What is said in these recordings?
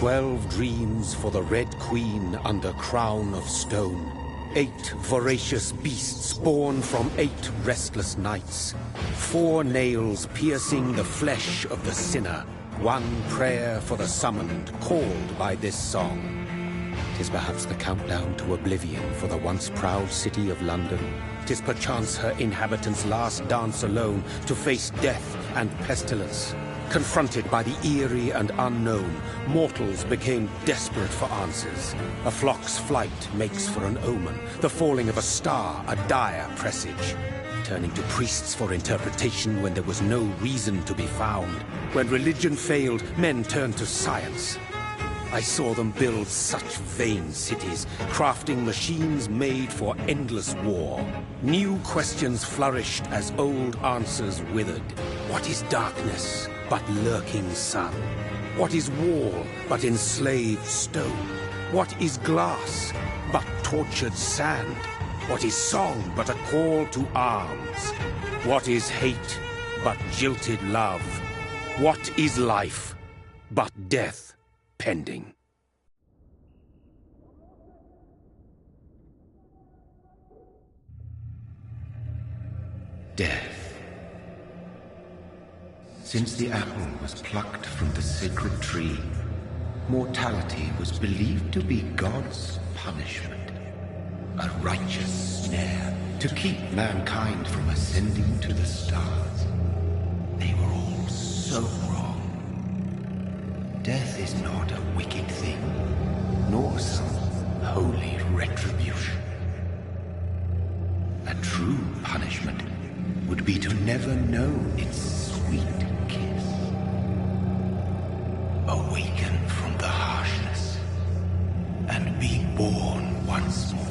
12 dreams for the Red Queen under crown of stone. 8 voracious beasts born from 8 restless nights. 4 nails piercing the flesh of the sinner. 1 prayer for the summoned, called by this song. 'Tis perhaps the countdown to oblivion for the once proud city of London. 'Tis perchance her inhabitants' last dance alone to face death and pestilence. Confronted by the eerie and unknown, mortals became desperate for answers. A flock's flight makes for an omen, the falling of a star a dire presage. Turning to priests for interpretation when there was no reason to be found. When religion failed, men turned to science. I saw them build such vain cities, crafting machines made for endless war. New questions flourished as old answers withered. What is darkness but lurking sun? What is wall but enslaved stone? What is glass but tortured sand? What is song but a call to arms? What is hate but jilted love? What is life but death pending? Death. Since the apple was plucked from the sacred tree, mortality was believed to be God's punishment, a righteous snare to keep mankind from ascending to the stars. They were all so wrong. Death is not a wicked thing, nor some holy retribution. A true punishment would be to never know its sweet kiss. Awaken from the harshness and be born once more.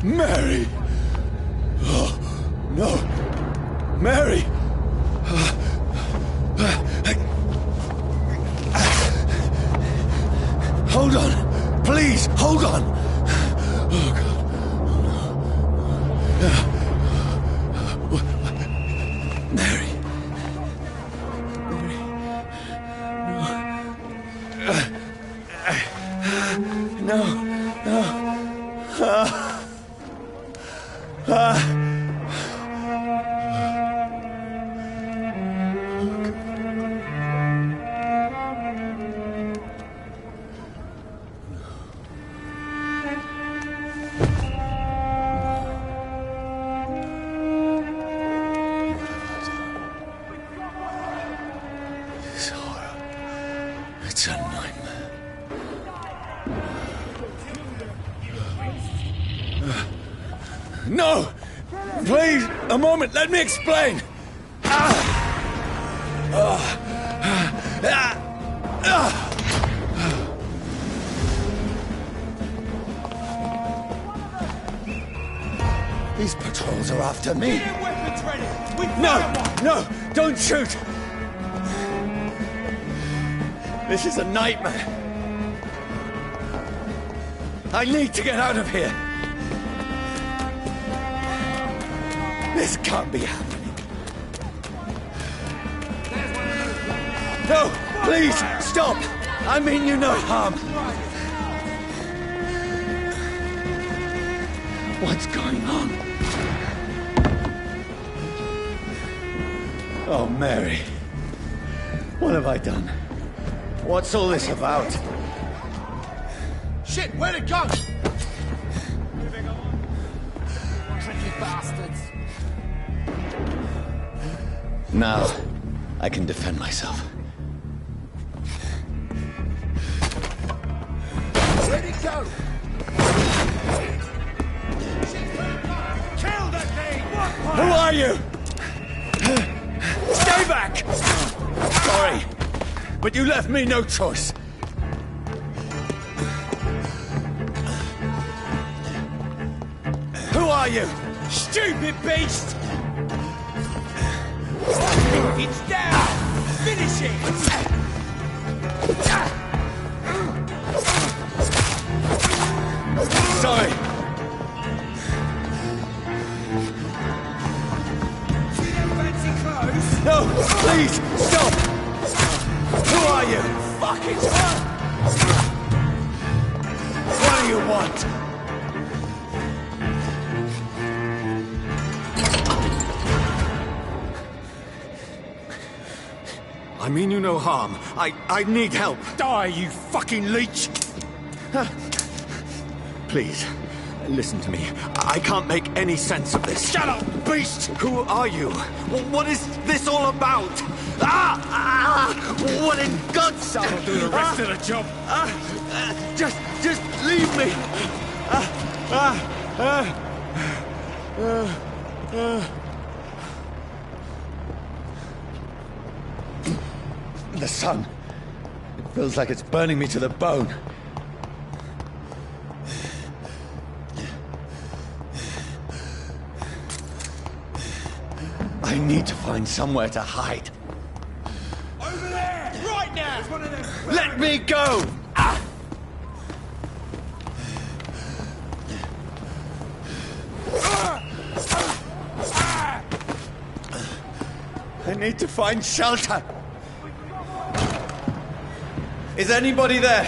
Mary! Oh, no! Mary! Hold on! Please, hold on! Oh, God. Mary. Mary. No. No. It's a nightmare. No! Please, a moment, let me explain! These patrols are after me. Get weapons ready! No! Don't shoot! This is a nightmare. I need to get out of here. This can't be happening. No! Please, stop! I mean you no harm. What's going on? Oh, Mary. What have I done? What's all this about? Shit, where'd it go? Tricky bastards. Now, I can defend myself. Where'd it go? Kill the thing! Who are you? Stay back! Sorry, but you left me no choice. Who are you? Stupid beast! It's down! Finish it! Sorry. See them fancy clothes? No, please, stop! Who are you? Fuck it! What do you want? I mean you no harm. I need help. Die, you fucking leech! Please, listen to me. I can't make any sense of this. Shut up, beast! Who are you? What is this all about? What in God's sake? I'll do the rest of the job. Just leave me. The sun. It feels like it's burning me to the bone. I need to find somewhere to hide. Over there! Right now! It's one of them. Let me go! I need to find shelter. Is anybody there?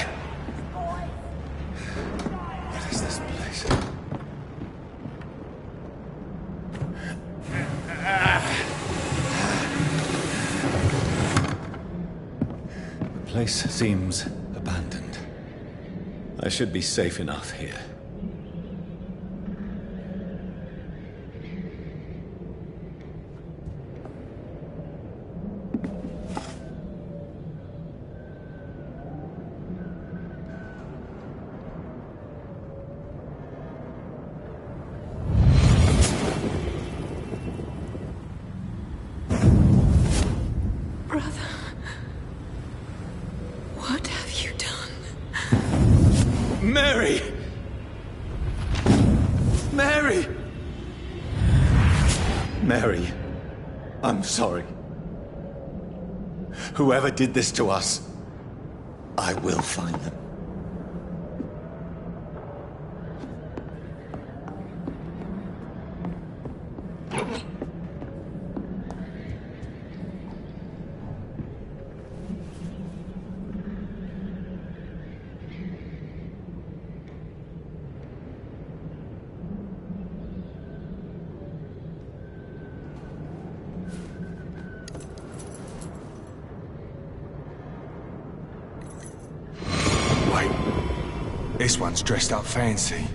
What is this place? The place seems abandoned. I should be safe enough here. What have you done? Mary! Mary! Mary, I'm sorry. Whoever did this to us, I will find them. This one's dressed up fancy.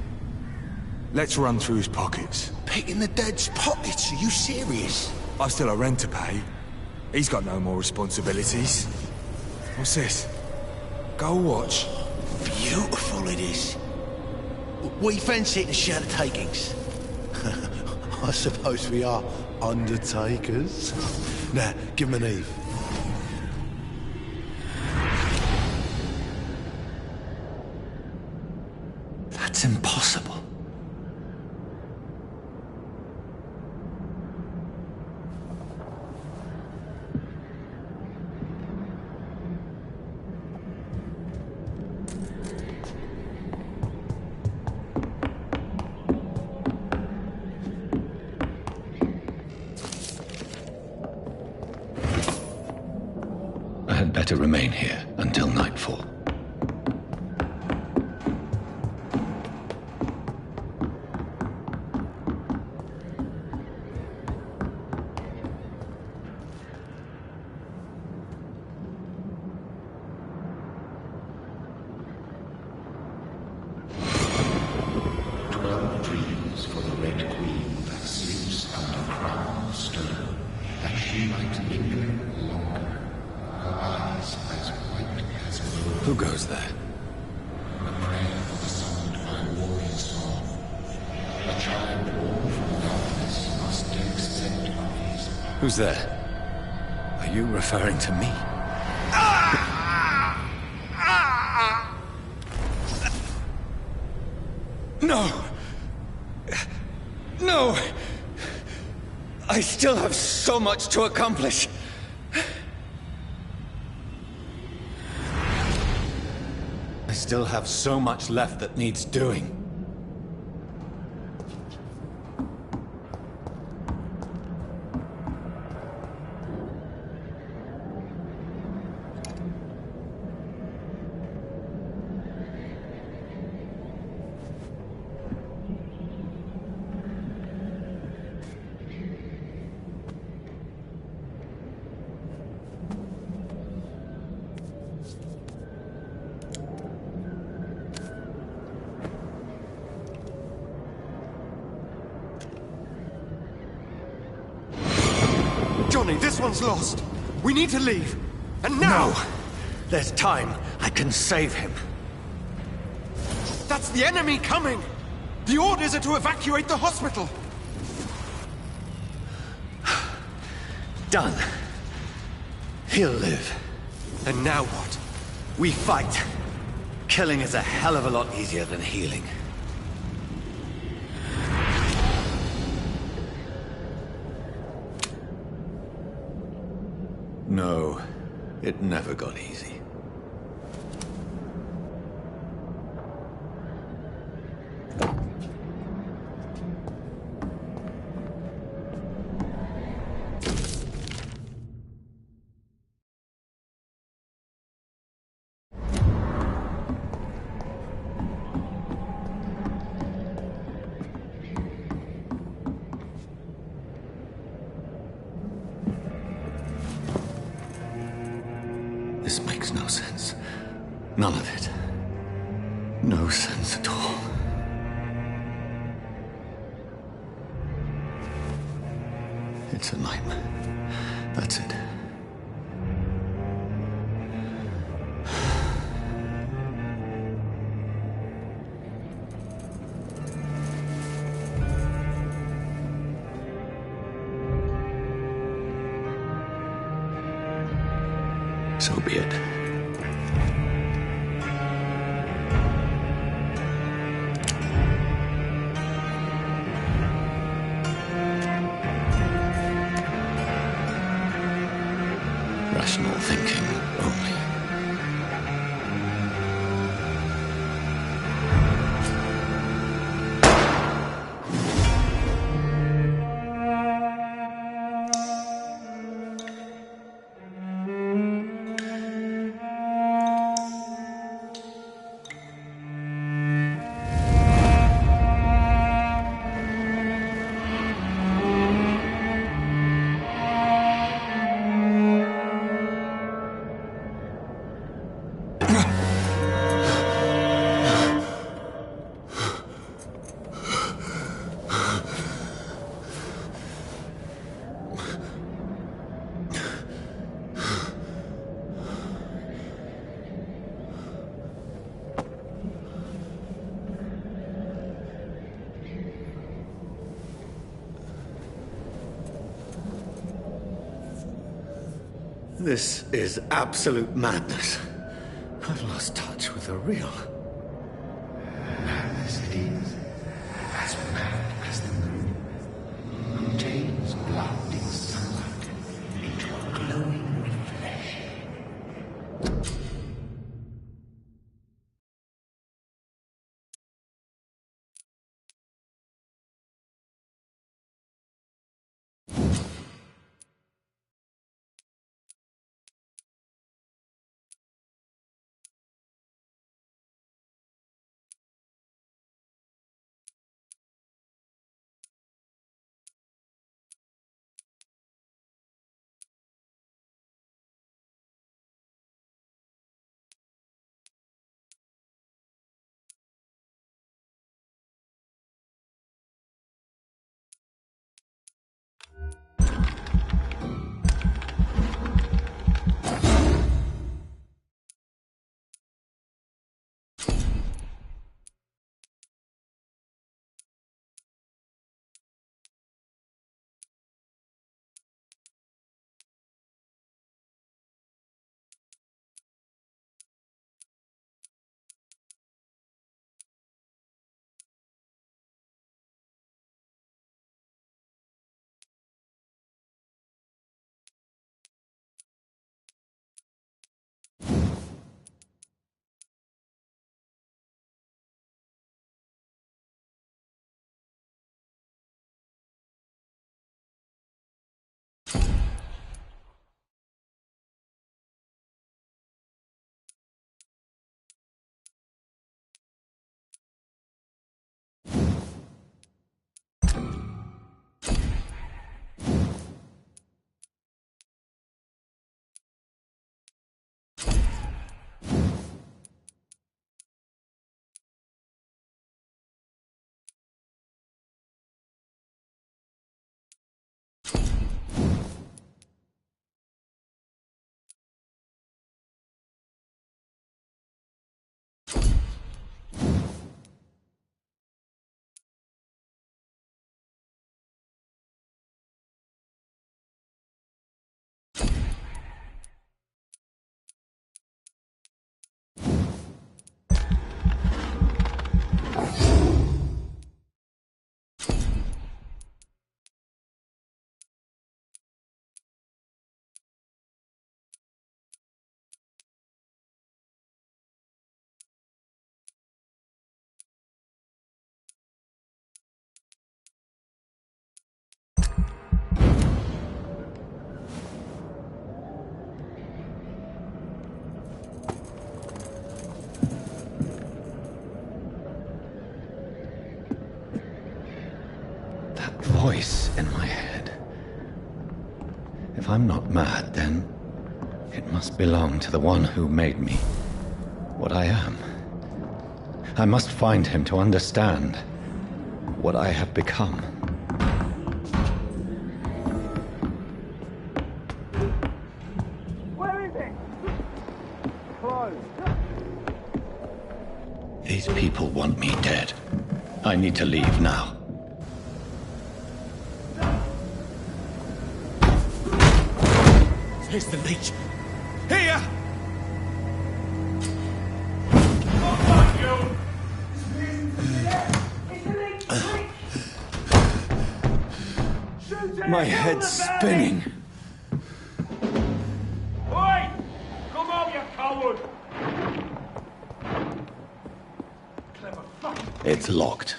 Let's run through his pockets. Picking the dead's pockets? Are you serious? I've still a rent to pay. He's got no more responsibilities. What's this? Go watch. Beautiful it is. We fancy it and share the takings. I suppose we are undertakers. Now, give him an Eve. That's impossible. I had better remain here until nightfall. Who goes there? A prayer for the summoned by warrior song. A child born from darkness must accept of his power. Who's there? Are you referring to me? No! No! I still have so much to accomplish. I still have so much left that needs doing. Johnny, this one's lost. We need to leave. And now! No! There's time. I can save him. That's the enemy coming! The orders are to evacuate the hospital! Done. He'll live. And now what? We fight. Killing is a hell of a lot easier than healing. No, it never got easy. This makes no sense. None of it. No sense at all. It's a nightmare. That's it. So be it. Rational thinking only. This is absolute madness. I've lost touch with the real. As it is, as mad as the moon, who turns blinding sunlight into a glowing flesh. Voice in my head. If I'm not mad, then it must belong to the one who made me what I am. I must find him to understand what I have become. Where is it? Close. These people want me dead. I need to leave now. Here's the leech. Here! My head's spinning. Oi! Come on, you coward! Clever fuck. It's locked.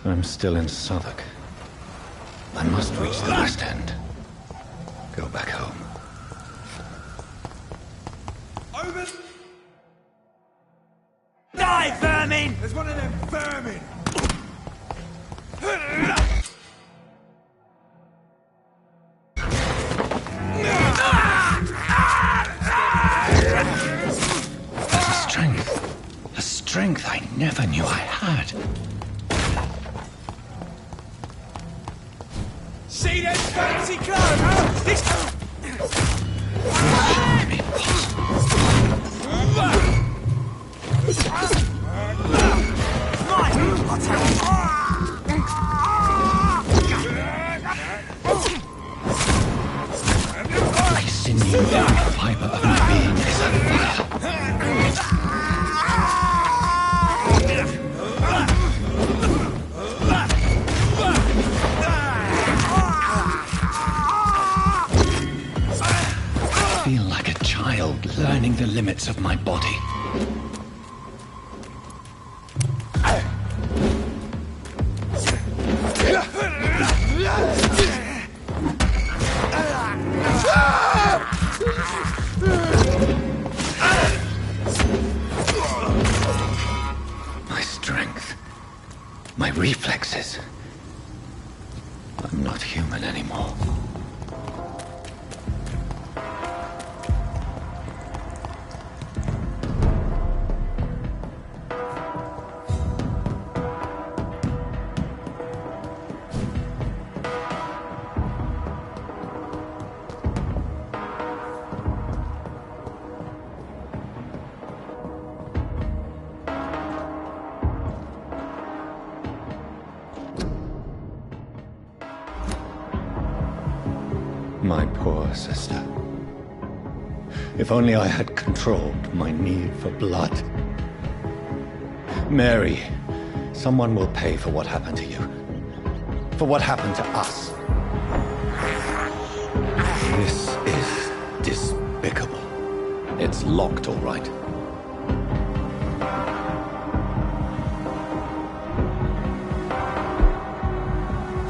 I'm still in Southwark. I must reach the West End. Go back home. Over! Die, vermin! There's one of them vermin! A strength I never knew I had. See that fancy clothes, huh? Every sinew and fiber of my being is on fire. I feel like a child learning the limits of my body. My strength, my reflexes. I'm not human anymore. My poor sister. If only I had controlled my need for blood. Mary, someone will pay for what happened to you. For what happened to us. This is despicable. It's locked, all right.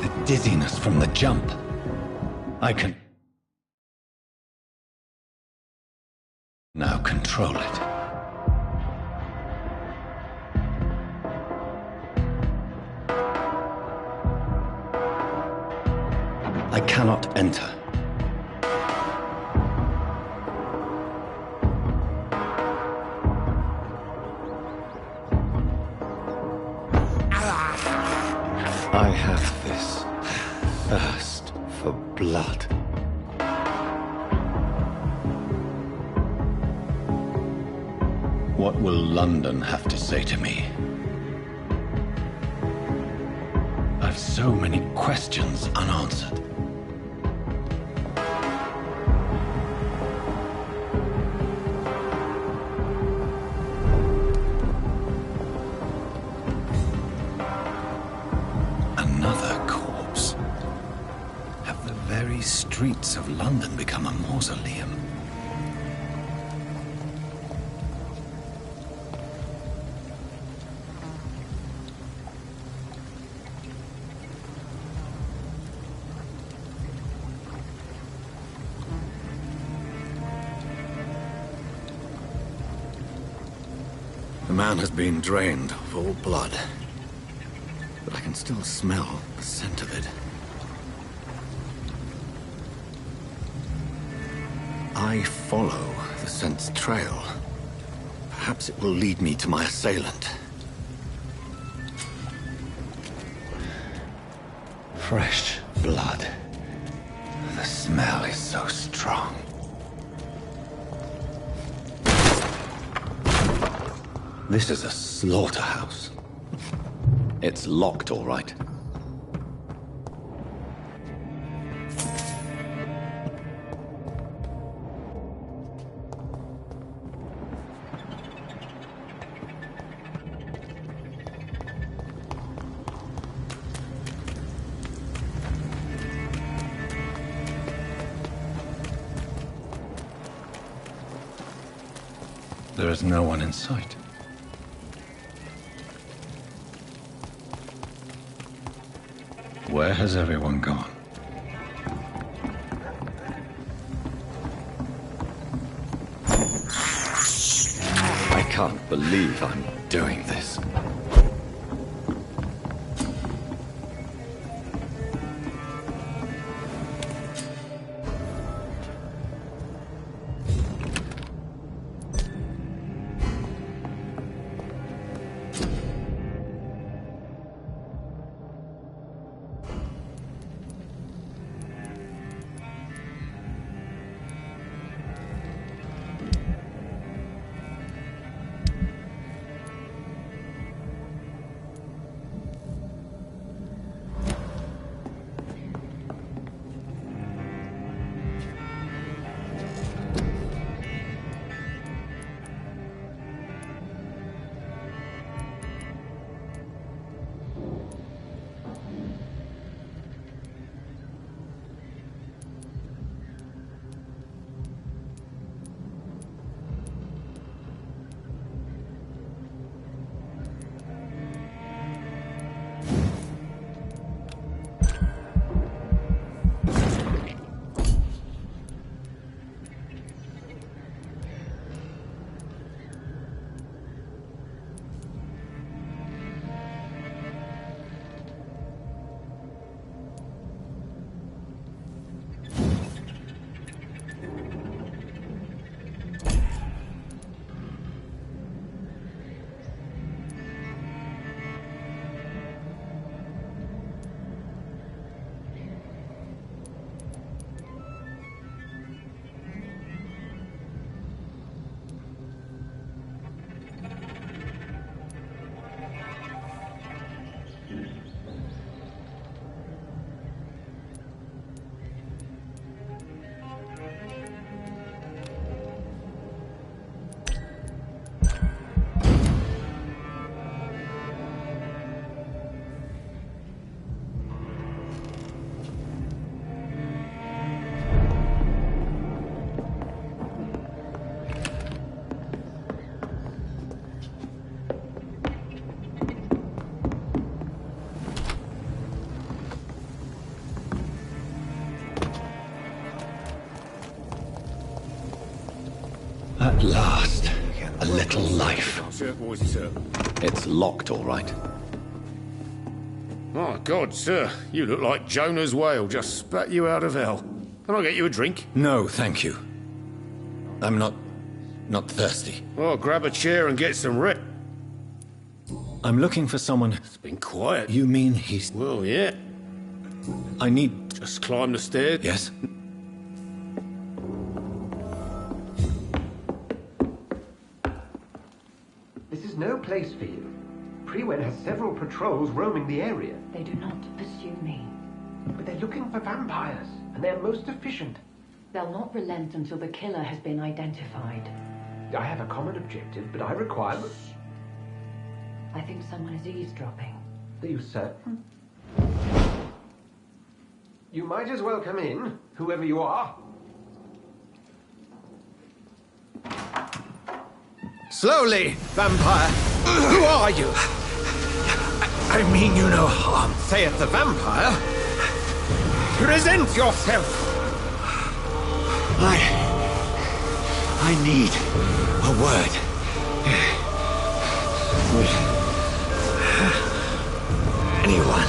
The dizziness from the jump. I can now control it. I cannot enter. I have this thirst for blood. What will London have to say to me? I've so many questions unanswered. Another corpse. Have the very streets of London become a mausoleum? The man has been drained of all blood, but I can still smell the scent of it. I follow the scent's trail. Perhaps it will lead me to my assailant. Fresh blood. The smell is so strong. This is a slaughterhouse. It's locked, all right. There is no one in sight. Where has everyone gone? I can't believe I'm doing this. At last, a little life. Sir, what was it, sir? It's locked, all right. My God, sir, you look like Jonah's whale just spat you out of hell. Can I get you a drink? No, thank you. I'm not thirsty. Oh, grab a chair and get some rest. I'm looking for someone... It's been quiet. You mean he's... Well, yeah. I need... Just climb the stairs. Yes? This is no place for you. Prewen has several patrols roaming the area. They do not pursue me. But they're looking for vampires, and they're most efficient. They'll not relent until the killer has been identified. I have a common objective, but I require... I think someone is eavesdropping. Are you certain? You might as well come in, whoever you are. Slowly, vampire. Who are you? I mean you no harm, saith the vampire. Present yourself. I need a word. With anyone.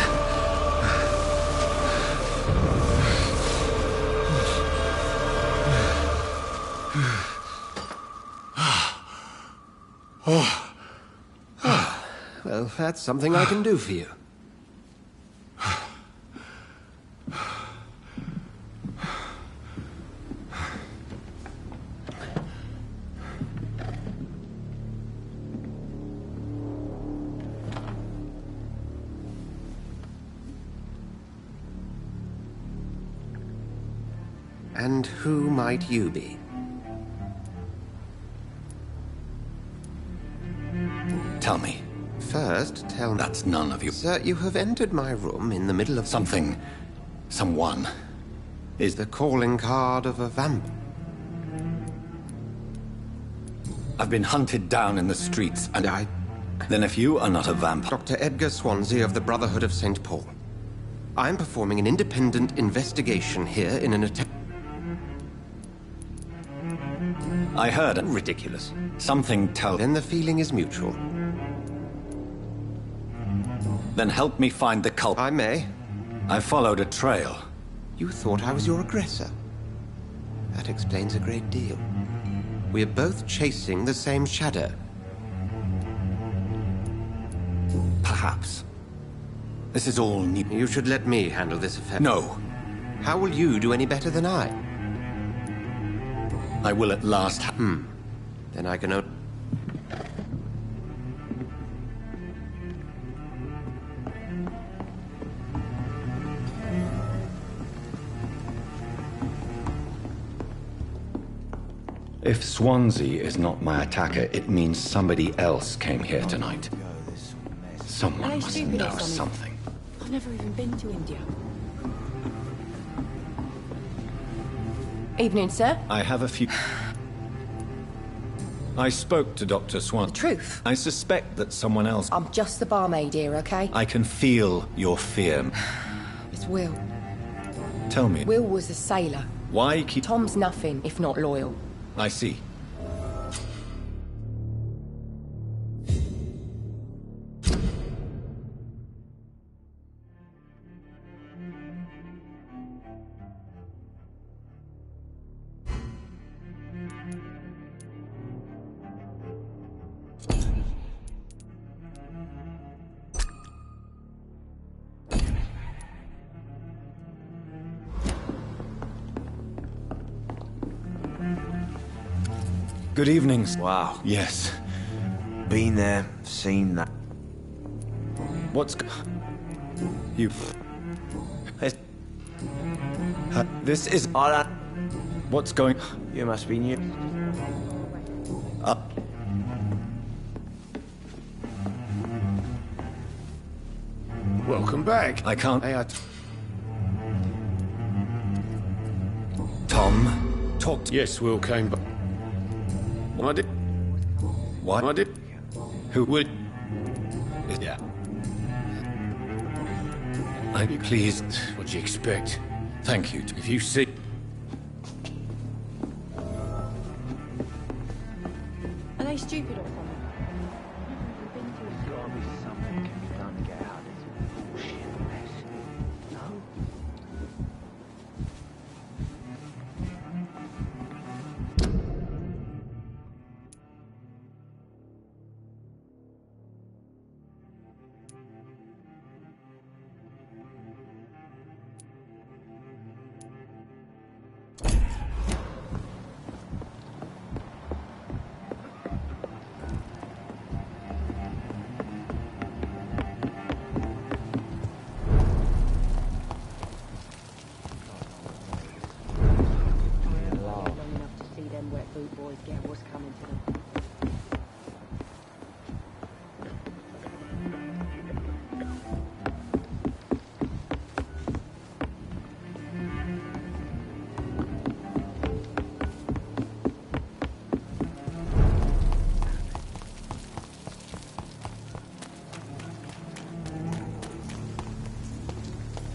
Well, that's something I can do for you. And who might you be? Tell me. First, tell me... That's none of you. Sir, you have entered my room in the middle of... Someone. Is the calling card of a vamp? I've been hunted down in the streets, and Then if you are not a vampire... Dr. Edgar Swansea of the Brotherhood of St. Paul. I'm performing an independent investigation here in an attempt... I heard it. Ridiculous. Something tell... Then the feeling is mutual. Then help me find the culprit. I may. I followed a trail. You thought I was your aggressor. That explains a great deal. We're both chasing the same shadow. Perhaps. This is all new. You should let me handle this affair. No. How will you do any better than I? I will at last Then I can... If Swansea is not my attacker, it means somebody else came here tonight. Someone must know something. I've never even been to India. Evening, sir. I have a few... I spoke to Dr. Swan. The truth? I suspect that someone else... I'm just the barmaid here, okay? I can feel your fear. It's Will. Tell me. Will was a sailor. Why keep... Tom's nothing, if not loyal. I see. Good evening. Wow. Yes. Been there, seen that. What's... You... This is... What's going... You must be new. Welcome back. I can't... Hey, Tom, talk to... Yes, Will came back. I did. What? I did. Who would... Yeah. I'm pleased. What do you expect? Thank you. If you see... Are they stupid or something?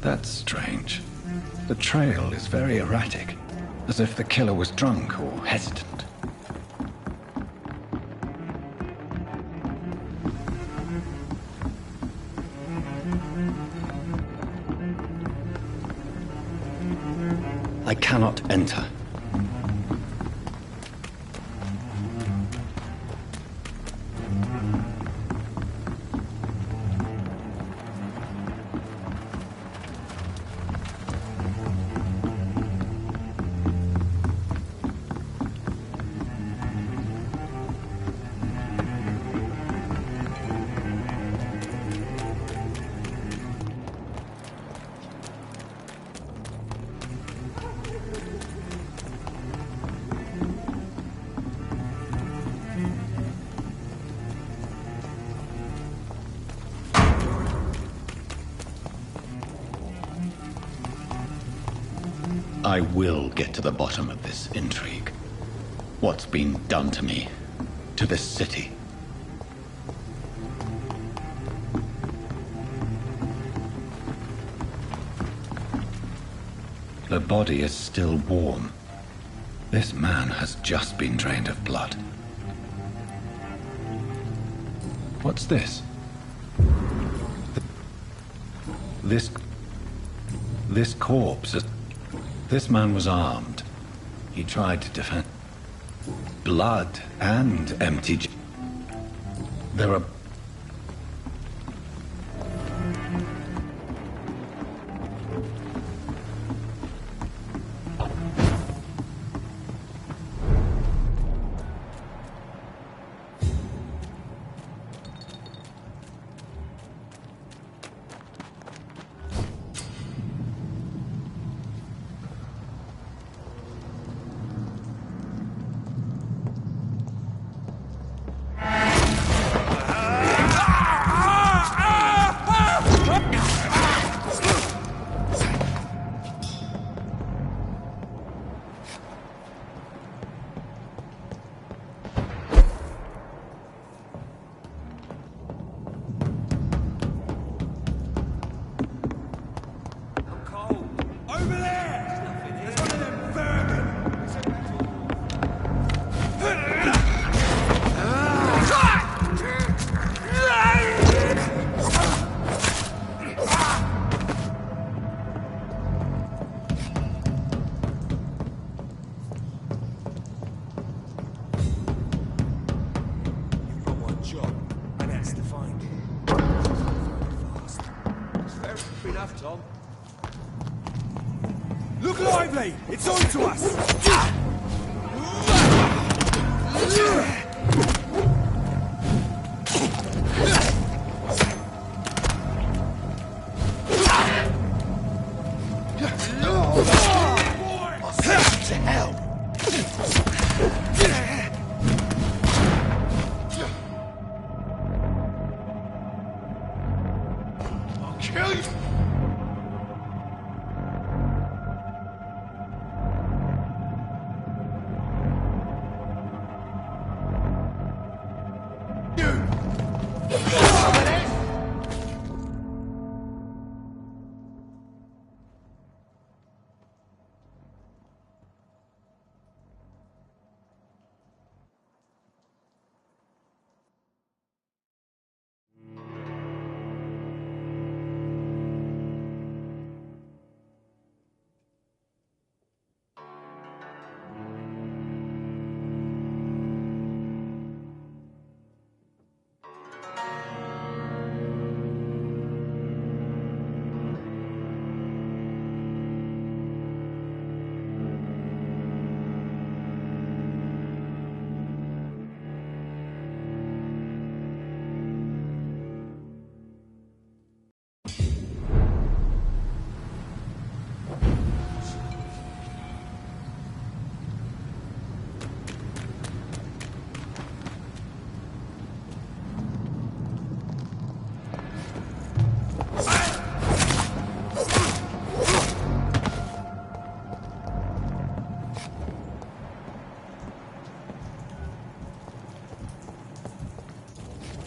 That's strange. The trail is very erratic, as if the killer was drunk or hesitant. I cannot enter. I will get to the bottom of this intrigue. What's been done to me, to this city. The body is still warm. This man has just been drained of blood. What's this? This corpse. This man was armed. He tried to defend. Blood and empty. There are. Tom. Look lively! It's on to us! To hell! I'll kill you!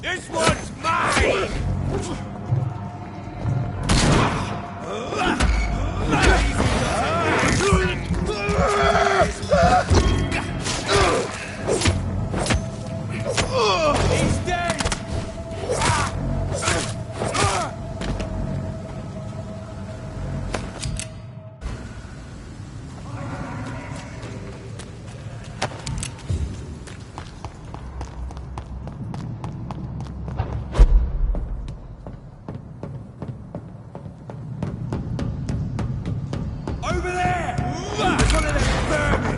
This one's mine! He's dead! Over there! There's one of them vermin!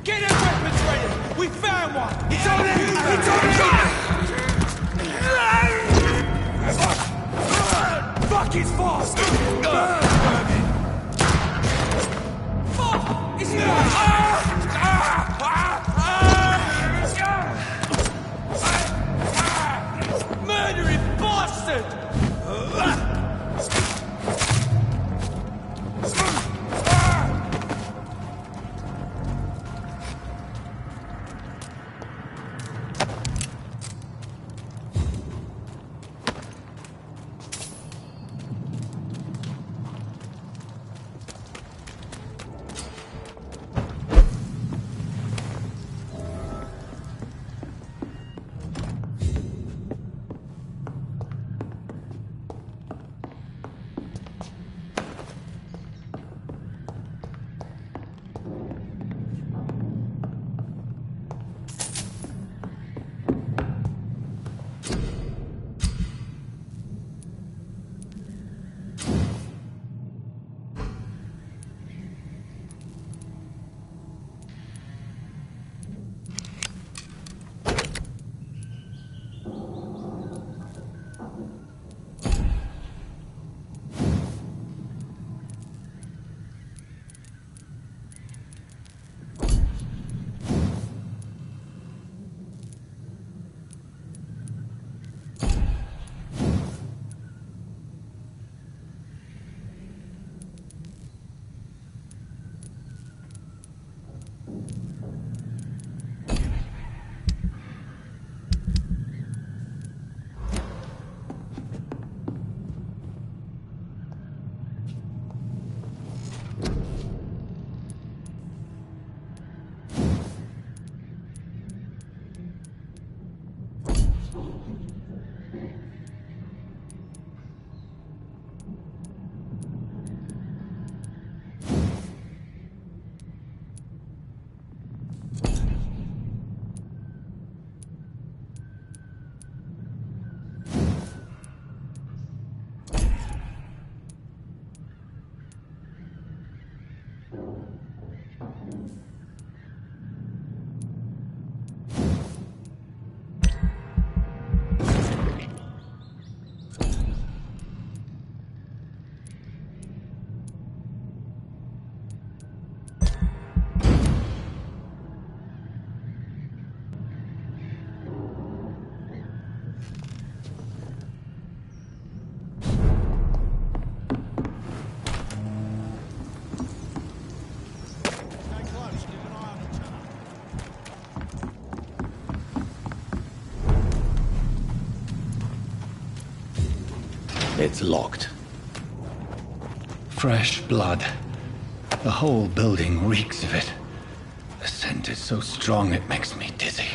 Get their weapons ready! We found one! It's on him! It's on him! Fuck, it's fast! Fuck! It's murdering bastard! It's locked. Fresh blood. The whole building reeks of it. The scent is so strong it makes me dizzy.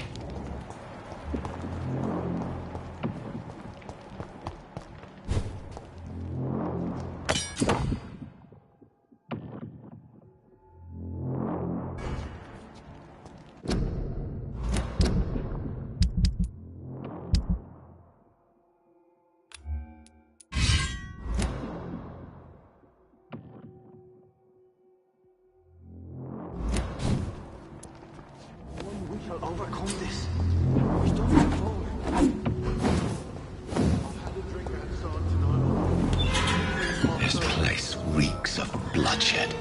Overcome this. We've done it before. This place reeks of bloodshed.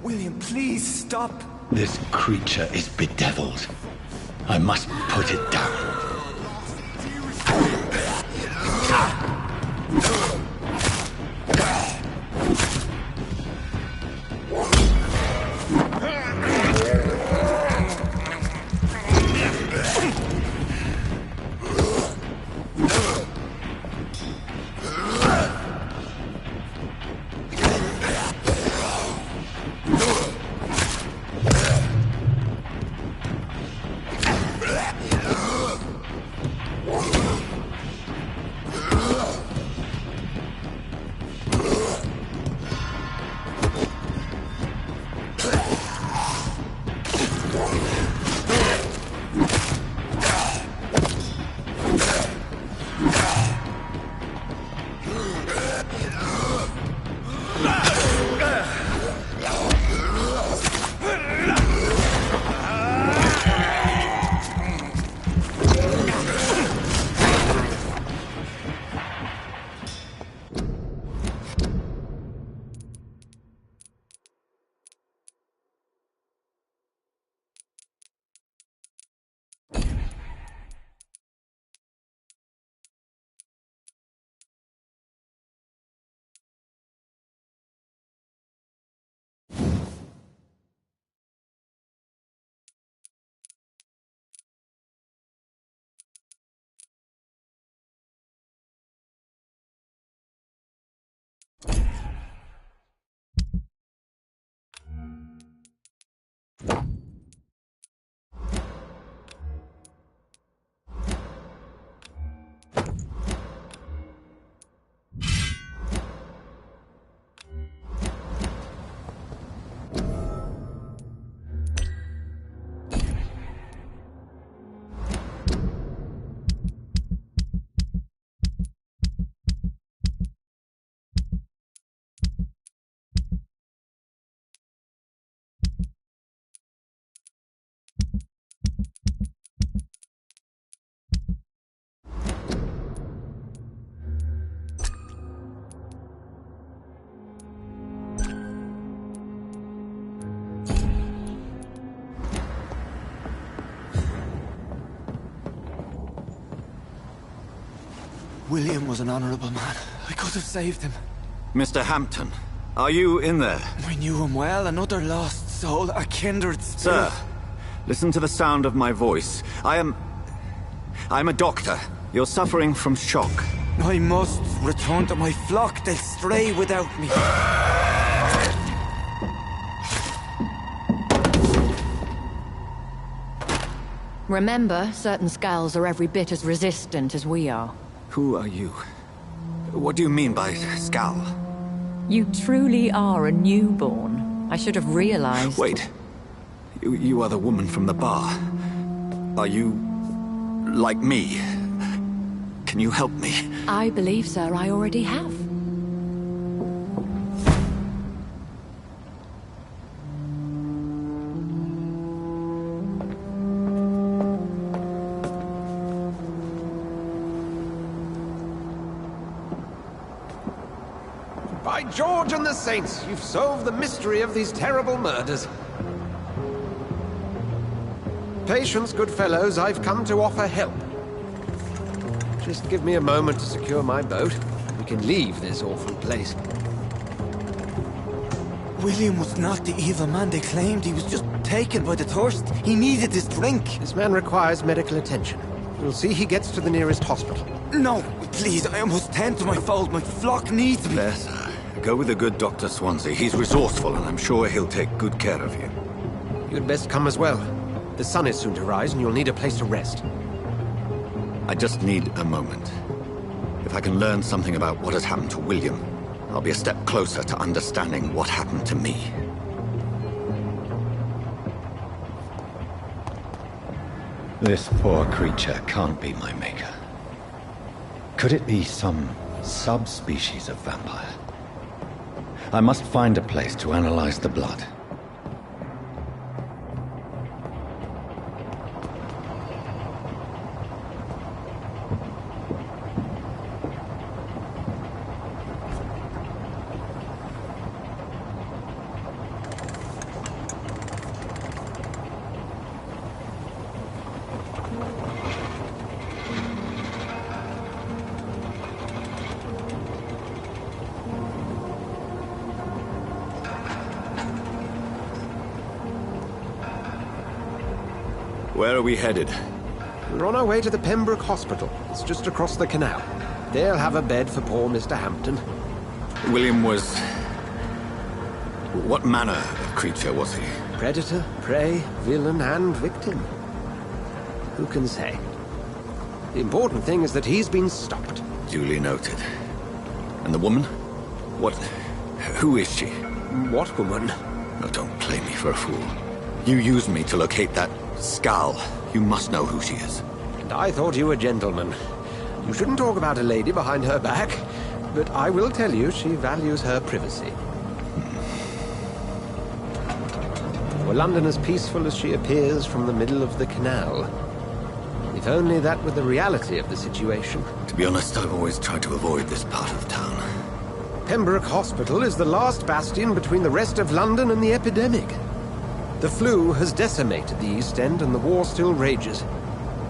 William, please stop. This creature is bedeviled. I must put it down. William was an honorable man. I could have saved him. Mr. Hampton, are you in there? I knew him well, another lost soul, a kindred spirit. Sir, listen to the sound of my voice. I'm a doctor. You're suffering from shock. I must return to my flock. They'll stray without me. Remember, certain skulls are every bit as resistant as we are. Who are you? What do you mean by Skal? You truly are a newborn. I should have realized. Wait. You are the woman from the bar. Are you... like me? Can you help me? I believe, sir, I already have. By George and the Saints, you've solved the mystery of these terrible murders. Patience, good fellows, I've come to offer help. Just give me a moment to secure my boat. We can leave this awful place. William was not the evil man they claimed. He was just taken by the thirst. He needed his drink. This man requires medical attention. We'll see he gets to the nearest hospital. No, please, I must tend to my fold. My flock needs me. There, sir. Go with the good Dr. Swansea. He's resourceful, and I'm sure he'll take good care of you. You'd best come as well. The sun is soon to rise, and you'll need a place to rest. I just need a moment. If I can learn something about what has happened to William, I'll be a step closer to understanding what happened to me. This poor creature can't be my maker. Could it be some subspecies of vampire? I must find a place to analyze the blood. Where are we headed? We're on our way to the Pembroke Hospital. It's just across the canal. They'll have a bed for poor Mr. Hampton. William was... what manner of creature was he? Predator, prey, villain, and victim. Who can say? The important thing is that he's been stopped. Duly noted. And the woman? What... who is she? What woman? Oh, don't play me for a fool. You used me to locate that Skal. You must know who she is. And I thought you a gentleman. You shouldn't talk about a lady behind her back, but I will tell you she values her privacy. Were London as peaceful as she appears from the middle of the canal? If only that were the reality of the situation. To be honest, I've always tried to avoid this part of town. Pembroke Hospital is the last bastion between the rest of London and the epidemic. The flu has decimated the East End and the war still rages.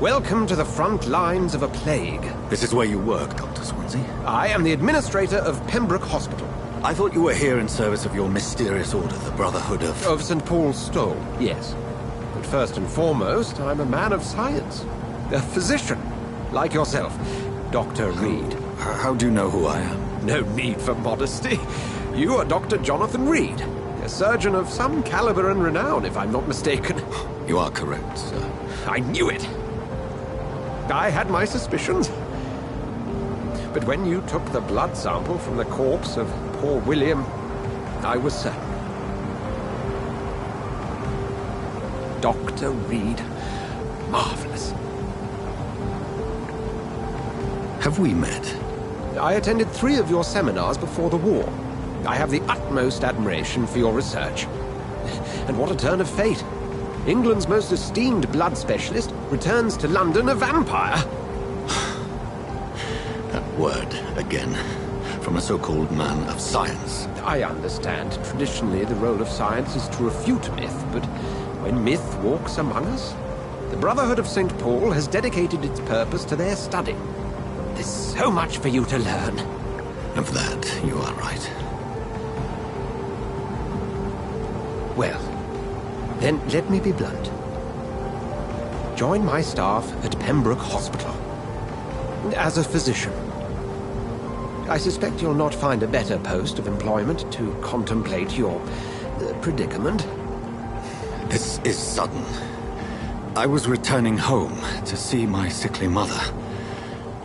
Welcome to the front lines of a plague. This is where you work, Dr. Swansea? I am the administrator of Pembroke Hospital. I thought you were here in service of your mysterious order, the Brotherhood of... Of St. Paul's Stole, yes. But first and foremost, I'm a man of science. A physician, like yourself, Dr. Reed. How do you know who I am? No need for modesty. You are Dr. Jonathan Reed, A surgeon of some caliber and renown, if I'm not mistaken. You are correct, sir. I knew it! I had my suspicions. But when you took the blood sample from the corpse of poor William, I was certain. Dr. Reed. Marvelous. Have we met? I attended 3 of your seminars before the war. I have the utmost admiration for your research. And what a turn of fate. England's most esteemed blood specialist returns to London a vampire. That word, again, from a so-called man of science. I understand. Traditionally, the role of science is to refute myth, but when myth walks among us, the Brotherhood of St. Paul has dedicated its purpose to their study. There's so much for you to learn. Of that, you are right. Well, then let me be blunt. Join my staff at Pembroke Hospital. As a physician. I suspect you'll not find a better post of employment to contemplate your predicament. This is sudden. I was returning home to see my sickly mother.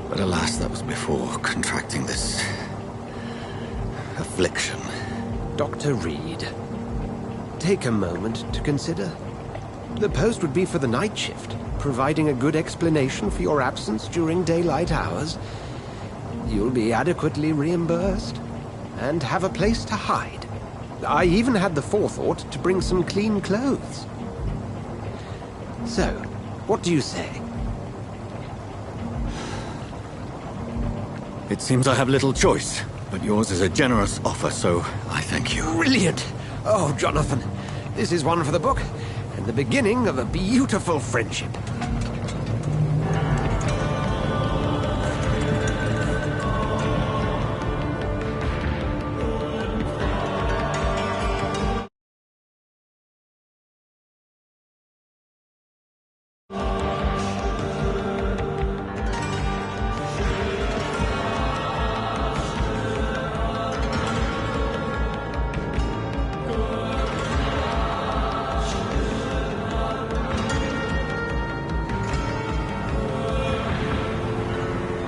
But alas, that was before contracting this affliction. Dr. Reed, take a moment to consider. The post would be for the night shift, providing a good explanation for your absence during daylight hours. You'll be adequately reimbursed, and have a place to hide. I even had the forethought to bring some clean clothes. So, what do you say? It seems I have little choice, but yours is a generous offer, so I thank you. Brilliant! Oh, Jonathan, this is one for the book, and the beginning of a beautiful friendship.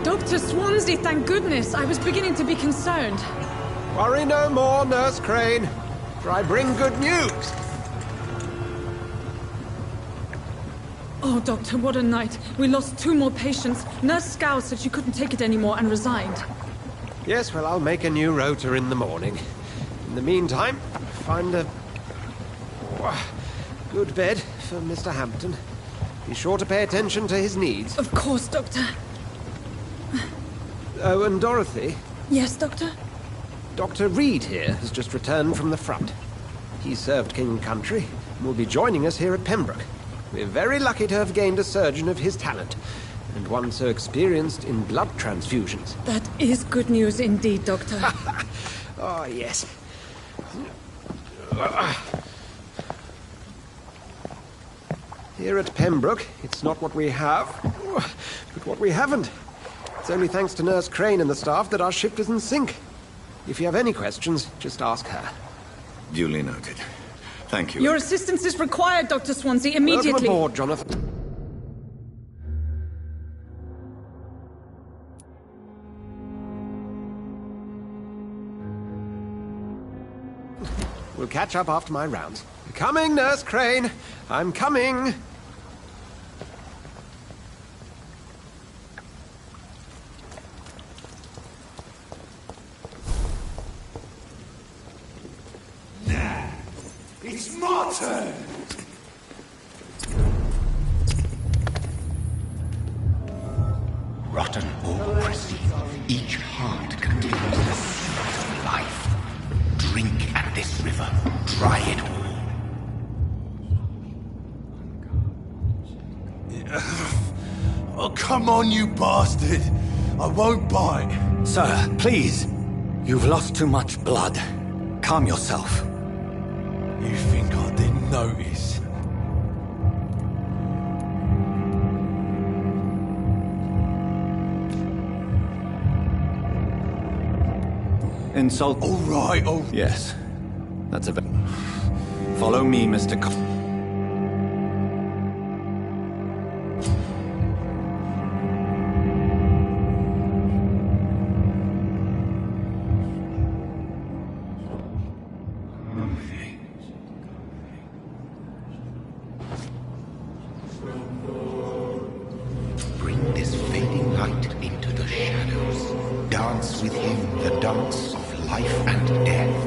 Dr. Swansea, thank goodness. I was beginning to be concerned. Worry no more, Nurse Crane, for I bring good news. Oh, Doctor, what a night. We lost 2 more patients. Nurse Scow said she couldn't take it anymore and resigned. Yes, well, I'll make a new rota in the morning. In the meantime, find a good bed for Mr. Hampton. Be sure to pay attention to his needs. Of course, Doctor. Oh, and Dorothy? Yes, Doctor? Dr. Reed here has just returned from the front. He served King and Country and will be joining us here at Pembroke. We're very lucky to have gained a surgeon of his talent, and one so experienced in blood transfusions. That is good news indeed, Doctor. Oh, yes. Here at Pembroke, it's not what we have, but what we haven't. It's only thanks to Nurse Crane and the staff that our ship isn't sink. If you have any questions, just ask her. Duly noted. Thank you. Your assistance is required, Dr. Swansea, immediately. Welcome aboard, Jonathan. We'll catch up after my rounds. Coming, Nurse Crane. I'm coming. It's my turn! Rotten or pristine, each heart contains the seed of life. Drink at this river, try it all. Oh, come on, you bastard! I won't bite. Sir, please. You've lost too much blood. Calm yourself. You think I didn't notice? Insult. All right, Yes. That's a bit. Follow me, Mr. Bring this fading light into the shadows. Dance with him the dance of life and death.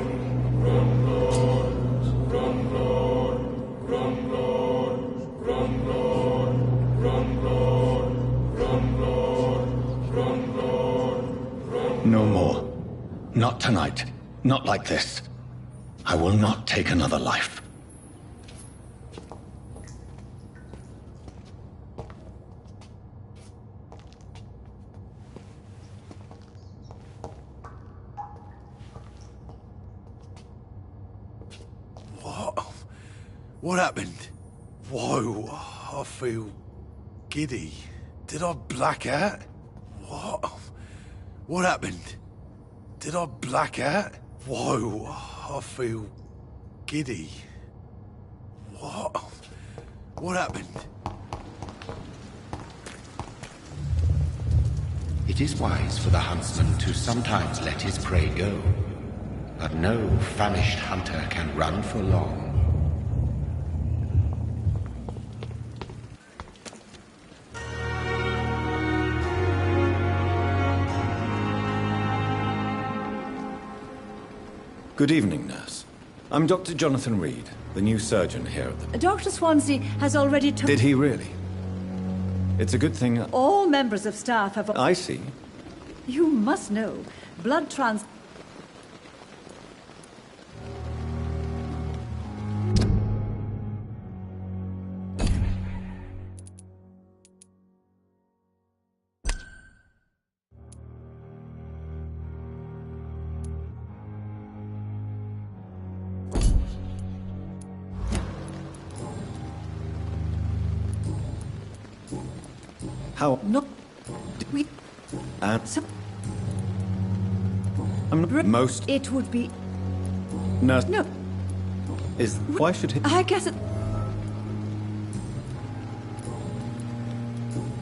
No more. Not tonight. Not like this. I will not take another life. What happened? Whoa, I feel giddy. Did I black out? What happened? Did I black out? Whoa, I feel giddy. What happened? It is wise for the huntsman to sometimes let his prey go, but no famished hunter can run for long. Good evening, nurse. I'm Dr. Jonathan Reed, the new surgeon here at the... Dr. Swansea has already Did he really? It's a good thing... All members of staff have... I see. You must know, blood trans... How? No. We... I'm not... Most... It would be... Nurse... No. Is... Why should he... I guess it...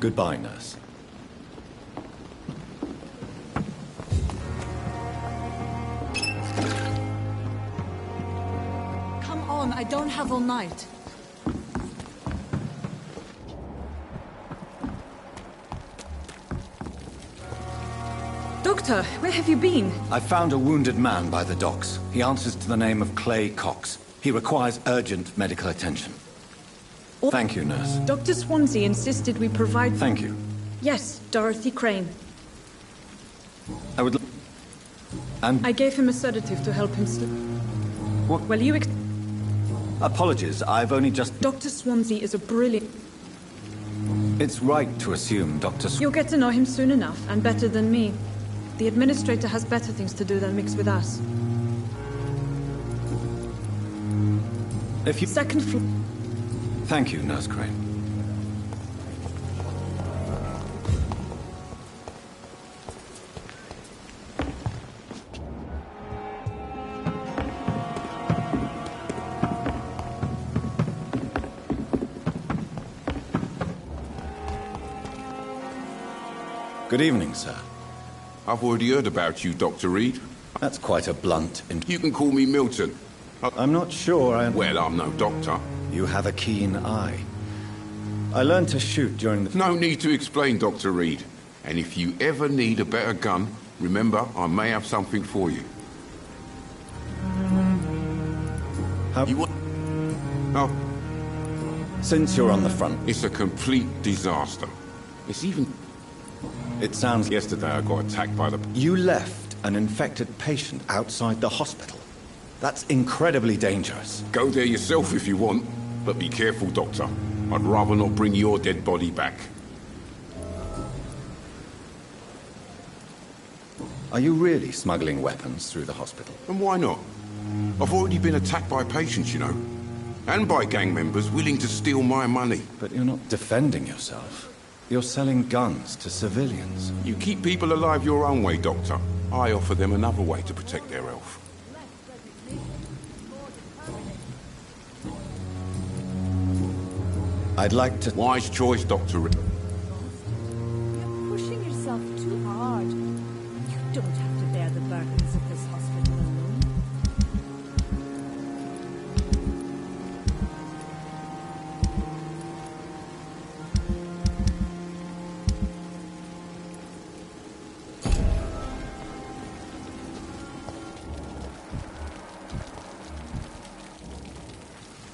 Goodbye, nurse. Come on, I don't have all night. Doctor, where have you been? I found a wounded man by the docks. He answers to the name of Clay Cox. He requires urgent medical attention. Thank you, nurse. Dr. Swansea insisted we provide... Thank you. Yes, Dorothy Crane. I would... And... I gave him a sedative to help him sleep. What? Well, you... Apologies, I've only just... Dr. Swansea is a brilliant... It's right to assume Dr. You'll get to know him soon enough, and better than me. The administrator has better things to do than mix with us. If you... Second floor... Thank you, Nurse Crane. Good evening, sir. I've already heard about you, Dr. Reed. That's quite a blunt... You can call me Milton. I'm not sure I... Well, I'm no doctor. You have a keen eye. I learned to shoot during the... No need to explain, Dr. Reed. And if you ever need a better gun, remember, I may have something for you. How... You want... Oh. Since you're on the front... It's a complete disaster. It's even... It sounds... Yesterday I got attacked by the... You left an infected patient outside the hospital. That's incredibly dangerous. Go there yourself if you want, but be careful, Doctor. I'd rather not bring your dead body back. Are you really smuggling weapons through the hospital? And why not? I've already been attacked by patients, you know. And by gang members willing to steal my money. But you're not defending yourself. You're selling guns to civilians. You keep people alive your own way, Doctor. I offer them another way to protect their health. I'd like to... Wise choice, Dr. You're pushing yourself too hard. You don't have to bear the burdens of this hospital alone.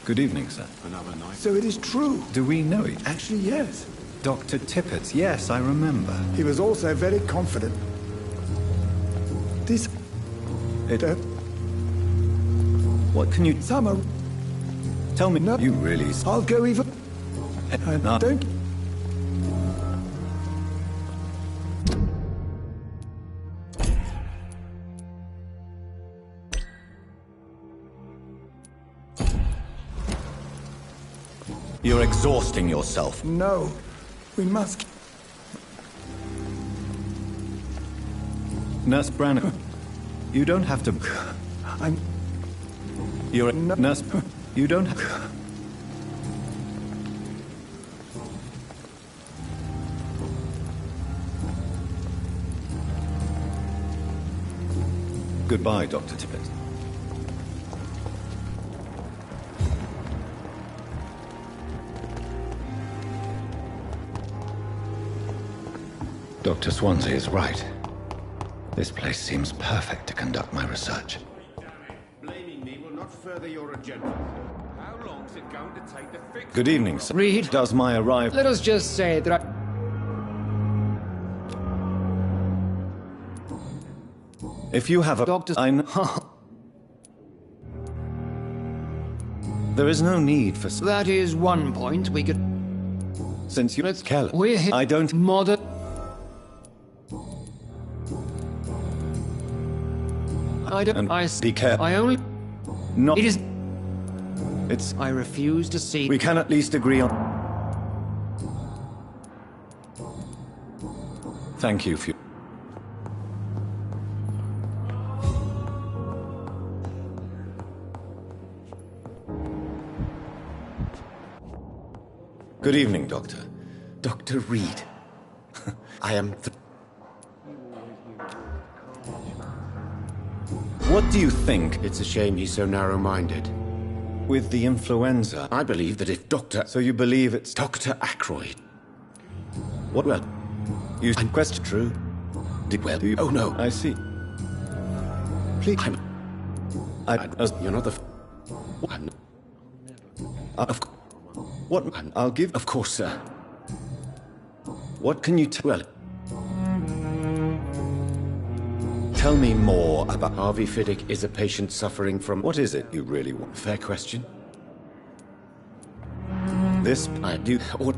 Good evening, sir. Another night. So it is true. Do we know each? Actually, yes. Dr. Tippett, yes, I remember. He was also very confident. This... What can you... Summer... Tell me... No. You really... I'll go even... No. Don't... You're exhausting yourself. No. We must... Nurse Branagh, you don't have to... I'm... You're a... No. Nurse... You don't have... Goodbye, Dr. Tippett. Dr. Swansea is right. This place seems perfect to conduct my research. Blaming me will not further your agenda. How long is it going to take to fix... Good evening, sir. Reed. Does my arrival... Let us just say that If you have a... Doctor... I know... There is no need for... That is one point we could... Since you're careless... We're here... I don't... Modern... I don't... And I... be careful. I only... Not... It is... It's... I refuse to see... We can at least agree on... Thank you for... Good evening, Doctor. Dr. Reed. I am the... What do you think? It's a shame he's so narrow-minded. With the influenza? I believe that if Dr... So you believe it's... Dr. Ackroyd. What? Well, you... I'm question true. Did well... Do you... Oh, no. I see. Please... You're not the... I'm... Of course. What? I'll give... Of course, sir. What can you tell... Well... Tell me more about... Harvey Fiddick is a patient suffering from... What is it you really want? Fair question. This... I do... Or...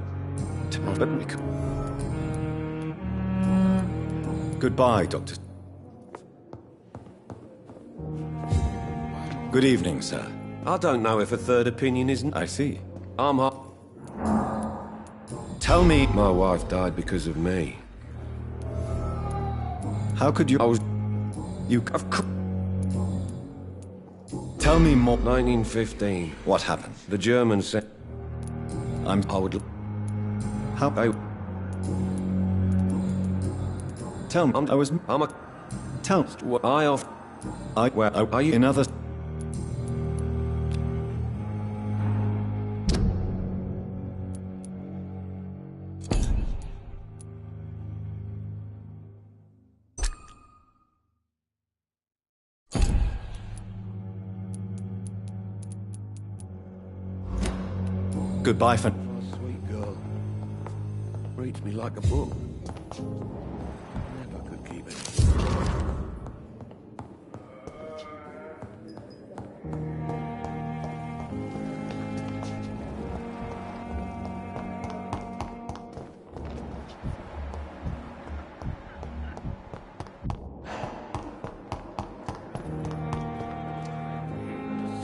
Goodbye, Doctor. Good evening, sir. I don't know if a third opinion isn't... I see. I'm... Tell me... My wife died because of me. How could you... I was... You... Tell me more... 1915. What happened? The Germans said... I would... How... Tell me... I'm a... Tell... What I off... Where are you... In other... Goodbye for... Sweet girl. Reads me like a book. Never could keep it.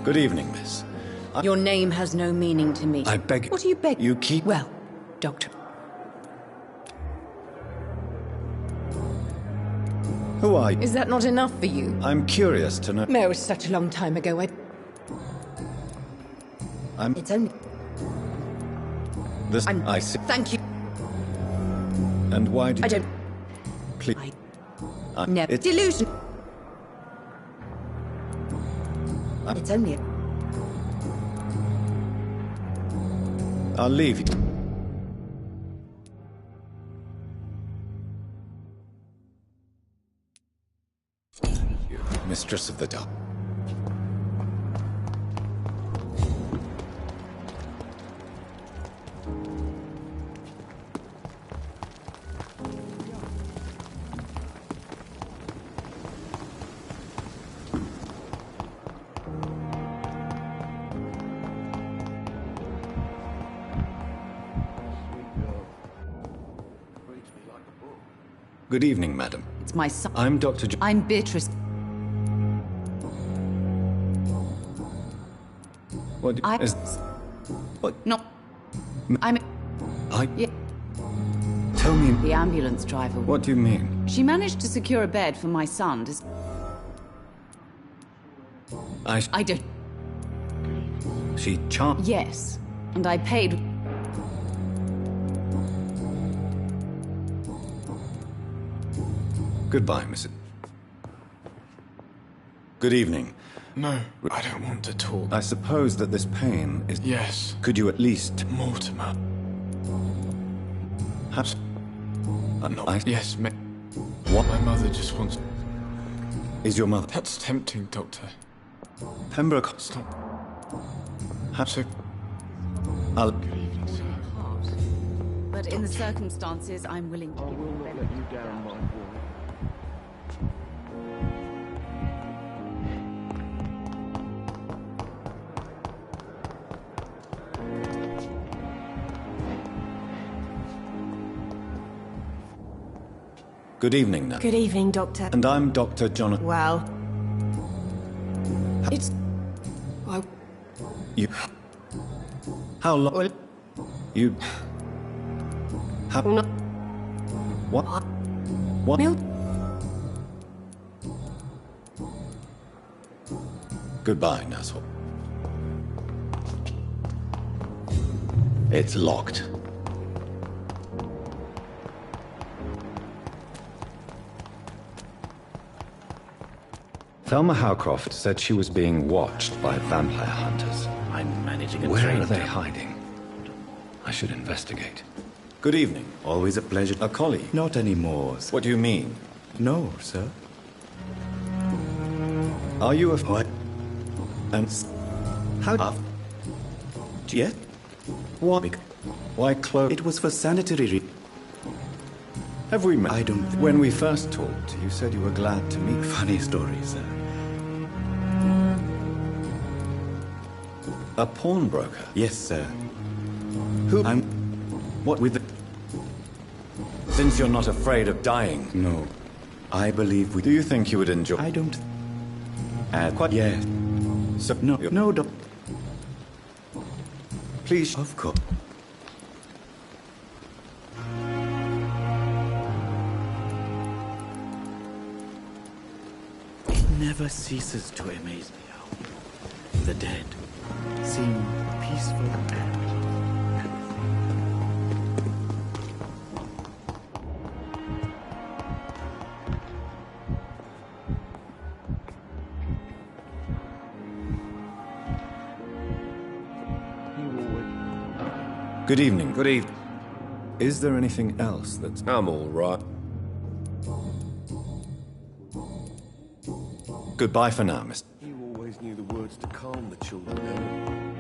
Good evening, miss. Your name has no meaning to me. I beg... What do you beg? You keep... Well, Doctor. Who are you? Is that not enough for you? I'm curious to know... No, it's such a long time ago. I'm... It's only... This I see. Thank you. And why did I don't... Please. Never. It's Delusion. It's only... I'll leave you. You, mistress of the dark. Good evening, madam. It's my son. I'm Dr. I'm Beatrice. What is... What? No. I'm... Yeah. Tell me... The ambulance driver. What do you mean? She managed to secure a bed for my son to... I don't... She charged... Yes. And I paid... Goodbye, Mrs. Good evening. No, I don't want to talk. I suppose that this pain is... Yes. Could you at least... Mortimer. Perhaps... No. Yes, What? My mother just wants... Is your mother... That's tempting, Doctor. Pembroke... Stop. So... I'll... Good evening, sir. But in the circumstances, I'm willing to give you the benefit of the doubt. Good evening, now. Good evening, Doctor. And I'm Dr. Jonathan... Well... It's... You... How long... You... Have... No. What? What? Goodbye, Nassau. It's locked. Thelma Howcroft said she was being watched by vampire hunters. I'm managing a Where train. are they hiding? I should investigate. Good evening. Always a pleasure. A colleague? Not anymore. What do you mean? No, sir. Are you a... What? And... How... Yes? What? Why close? It was for sanitary Have we met? I don't... When we first talked, you said you were glad to meet... Funny story, sir. A pawnbroker? Yes, sir. Who... I'm... What with the... Since you're not afraid of dying... No. I believe we... Do you think you would enjoy... I don't... Quite... Yes. So... No, no, Doc... Please... Of course. It never ceases to amaze me how the dead seem peaceful and... Good evening. Good evening. Is there anything else that's... I'm all right. Goodbye for now, Miss... You always knew the words to calm the children, Ellen.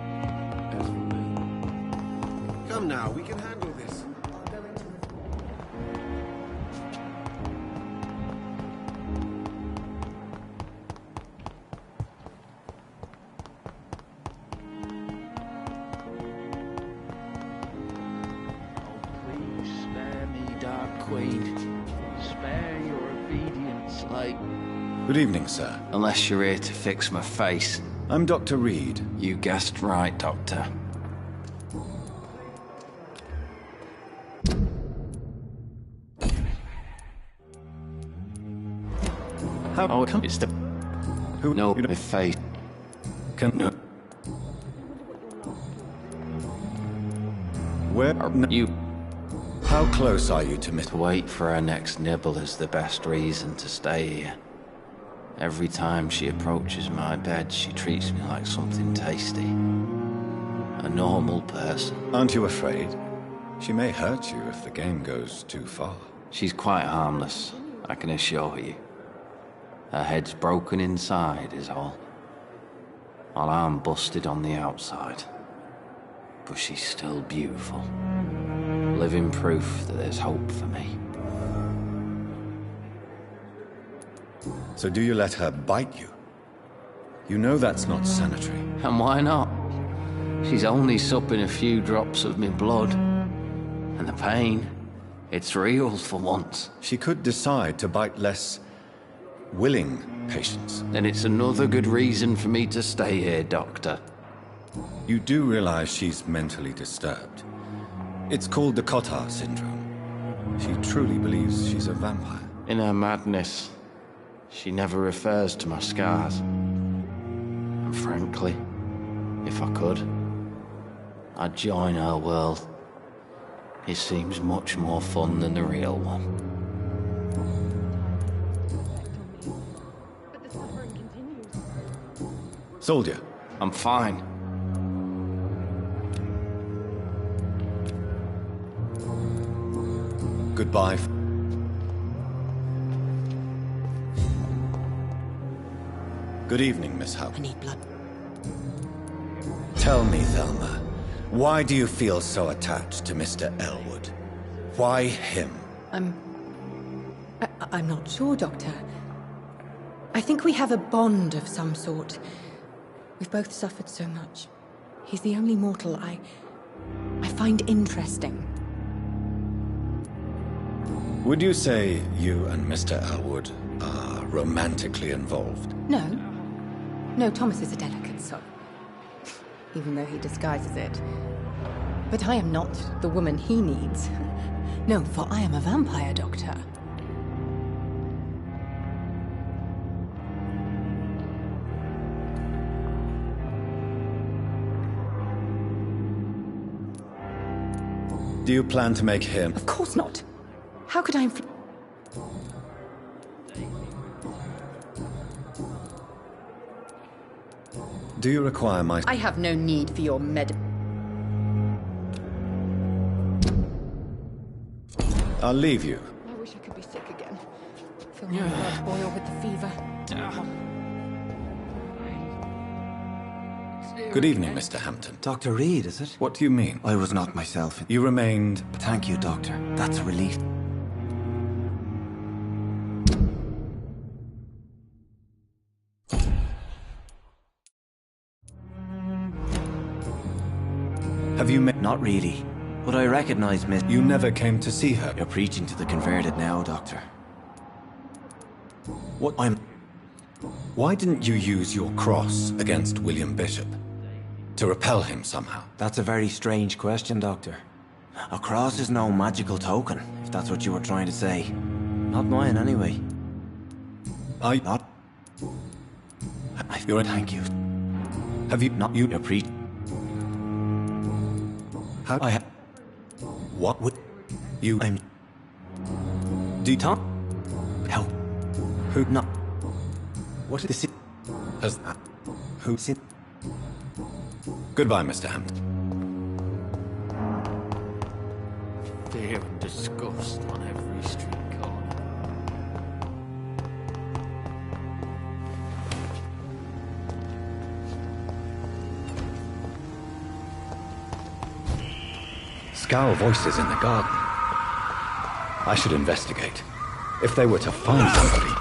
As for me... Come now, we can handle this. Good evening, sir. Unless you're here to fix my face. I'm Dr. Reed. You guessed right, Doctor. How... Oh, it's the... Who... No, you my face. Can... No. Where are you? How close are you to Miss? To wait for her next nibble is the best reason to stay here. Every time she approaches my bed, she treats me like something tasty. A normal person. Aren't you afraid? She may hurt you if the game goes too far. She's quite harmless, I can assure you. Her head's broken inside is all. While I'm busted on the outside. But she's still beautiful. Living proof that there's hope for me. So do you let her bite you? You know that's not sanitary. And why not? She's only supping a few drops of me blood. And the pain, it's real for once. She could decide to bite less willing patients. Then it's another good reason for me to stay here, Doctor. You do realize she's mentally disturbed. It's called the Cotard syndrome. She truly believes she's a vampire. In her madness, she never refers to my scars. And frankly, if I could, I'd join her world. It seems much more fun than the real one. Soldier. I'm fine. Goodbye. Good evening, Miss Howe. I need blood. Tell me, Thelma, why do you feel so attached to Mr. Elwood? Why him? I'm not sure, Doctor. I think we have a bond of some sort. We've both suffered so much. He's the only mortal I find interesting. Would you say you and Mr. Elwood are romantically involved? No. No, Thomas is a delicate soul. Even though he disguises it. But I am not the woman he needs. No, for I am a vampire, Doctor. Do you plan to make him? Of course not. How could I Do you require my... I have no need for your I'll leave you. I wish I could be sick again. Feel my blood boil with the fever. Good evening, Mr. Hampton. Dr. Reed, is it? What do you mean? I was not myself. You remained... Thank you, Doctor. That's a relief. Have you met... Not really. But I recognize Miss... You never came to see her. You're preaching to the converted now, Doctor. What I'm... Why didn't you use your cross against William Bishop? To repel him somehow? That's a very strange question, Doctor. A cross is no magical token, if that's what you were trying to say. Not mine, anyway. I... Not... You're... Thank you. Have you... Not you... You're preaching... How... I have... What would... You... I'm... Tom? Help. Who... Not... What is... Has... Who... Sit... Goodbye, Mr. Hampton. Fear and disgust on every street corner. Scowl voices in the garden. I should investigate. If they were to find somebody...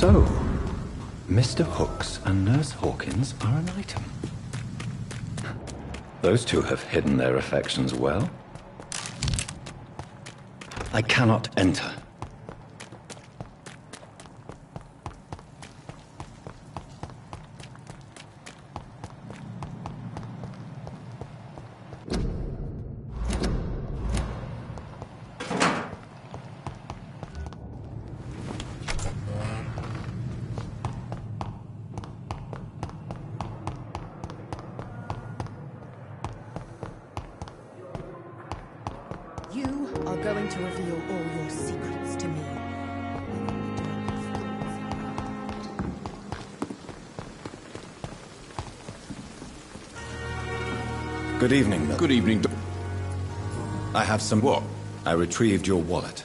So, Mr. Hooks and Nurse Hawkins are an item. Those two have hidden their affections well. I cannot enter. You are going to reveal all your secrets to me. Good evening, Milton. Good evening, I have some... What? I retrieved your wallet.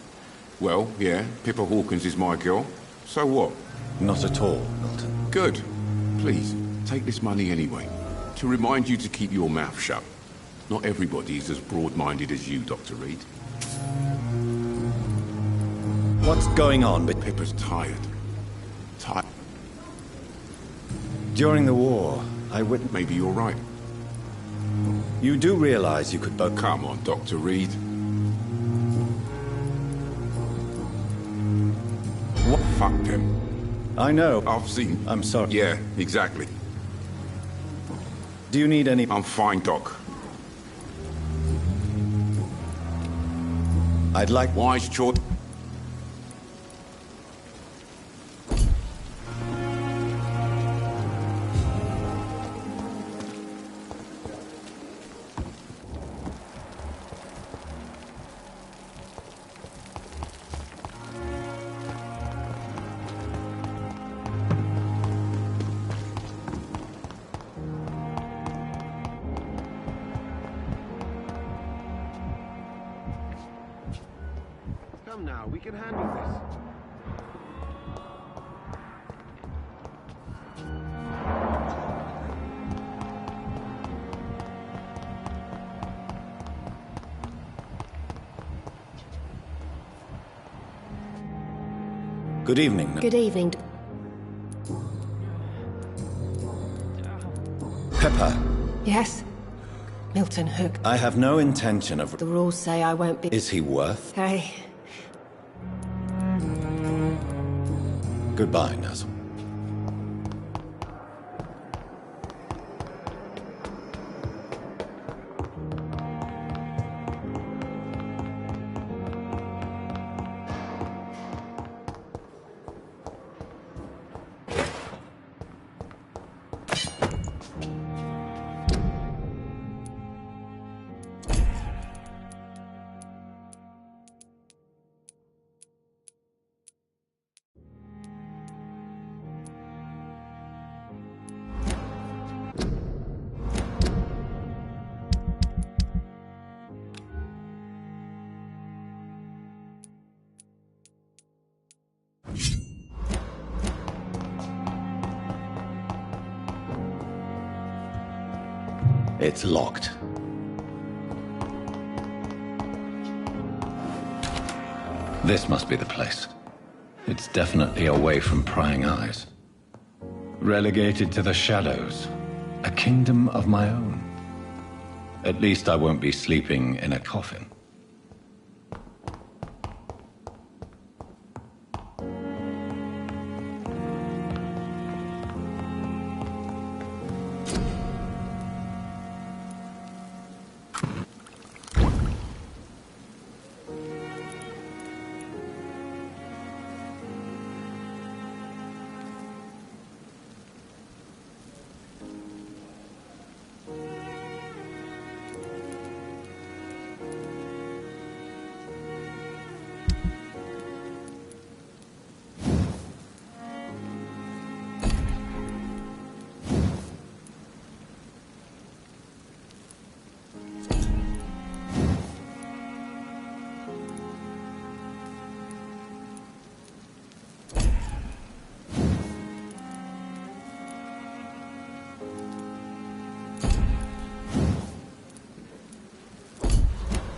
Well, yeah, Pippa Hawkins is my girl. So what? Not at all, Milton. Good. Please, take this money anyway. To remind you to keep your mouth shut. Not everybody is as broad-minded as you, Dr. Reed. What's going on? But Pippa's tired. Tired. During the war, I witnessed... Maybe you're right. You do realize you could both... Come on, Dr. Reed. What? Fuck them. I know. I've seen... I'm sorry. Yeah, exactly. Do you need any... I'm fine, Doc. I'd like... Wise choice. Come now, we can handle this. Good evening. Good evening. Pippa. Yes? Milton Hook. I have no intention of... The rules say I won't be... Is he worth? Hey. Goodbye, Nurse. It's locked. This must be the place. It's definitely away from prying eyes. Relegated to the shadows. A kingdom of my own. At least I won't be sleeping in a coffin.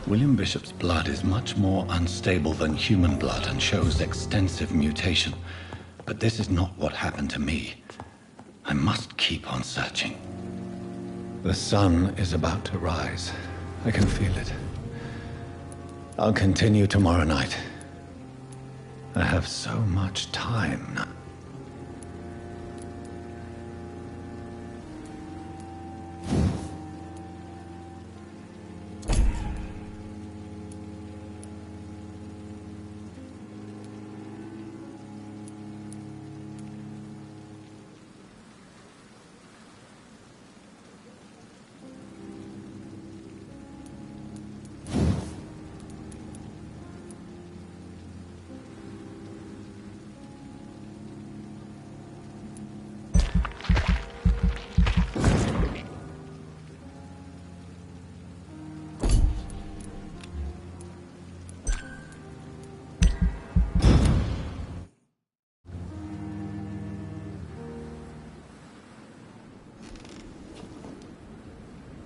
William Bishop's blood is much more unstable than human blood and shows extensive mutation. But this is not what happened to me. I must keep on searching. The sun is about to rise. I can feel it. I'll continue tomorrow night. I have so much time now.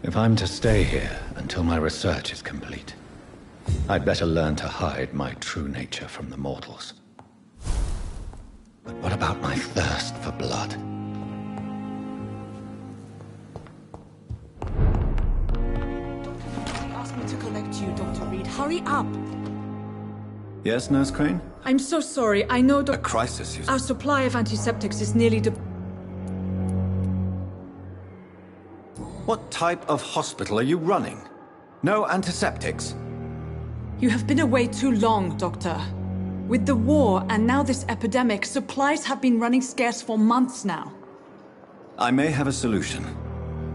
If I'm to stay here until my research is complete, I'd better learn to hide my true nature from the mortals. But what about my thirst for blood? They asked me to collect you, Dr. Reed. Hurry up! Yes, Nurse Crane? I'm so sorry. I know A crisis, you our supply of antiseptics is nearly What type of hospital are you running? No antiseptics? You have been away too long, Doctor. With the war and now this epidemic, supplies have been running scarce for months now. I may have a solution.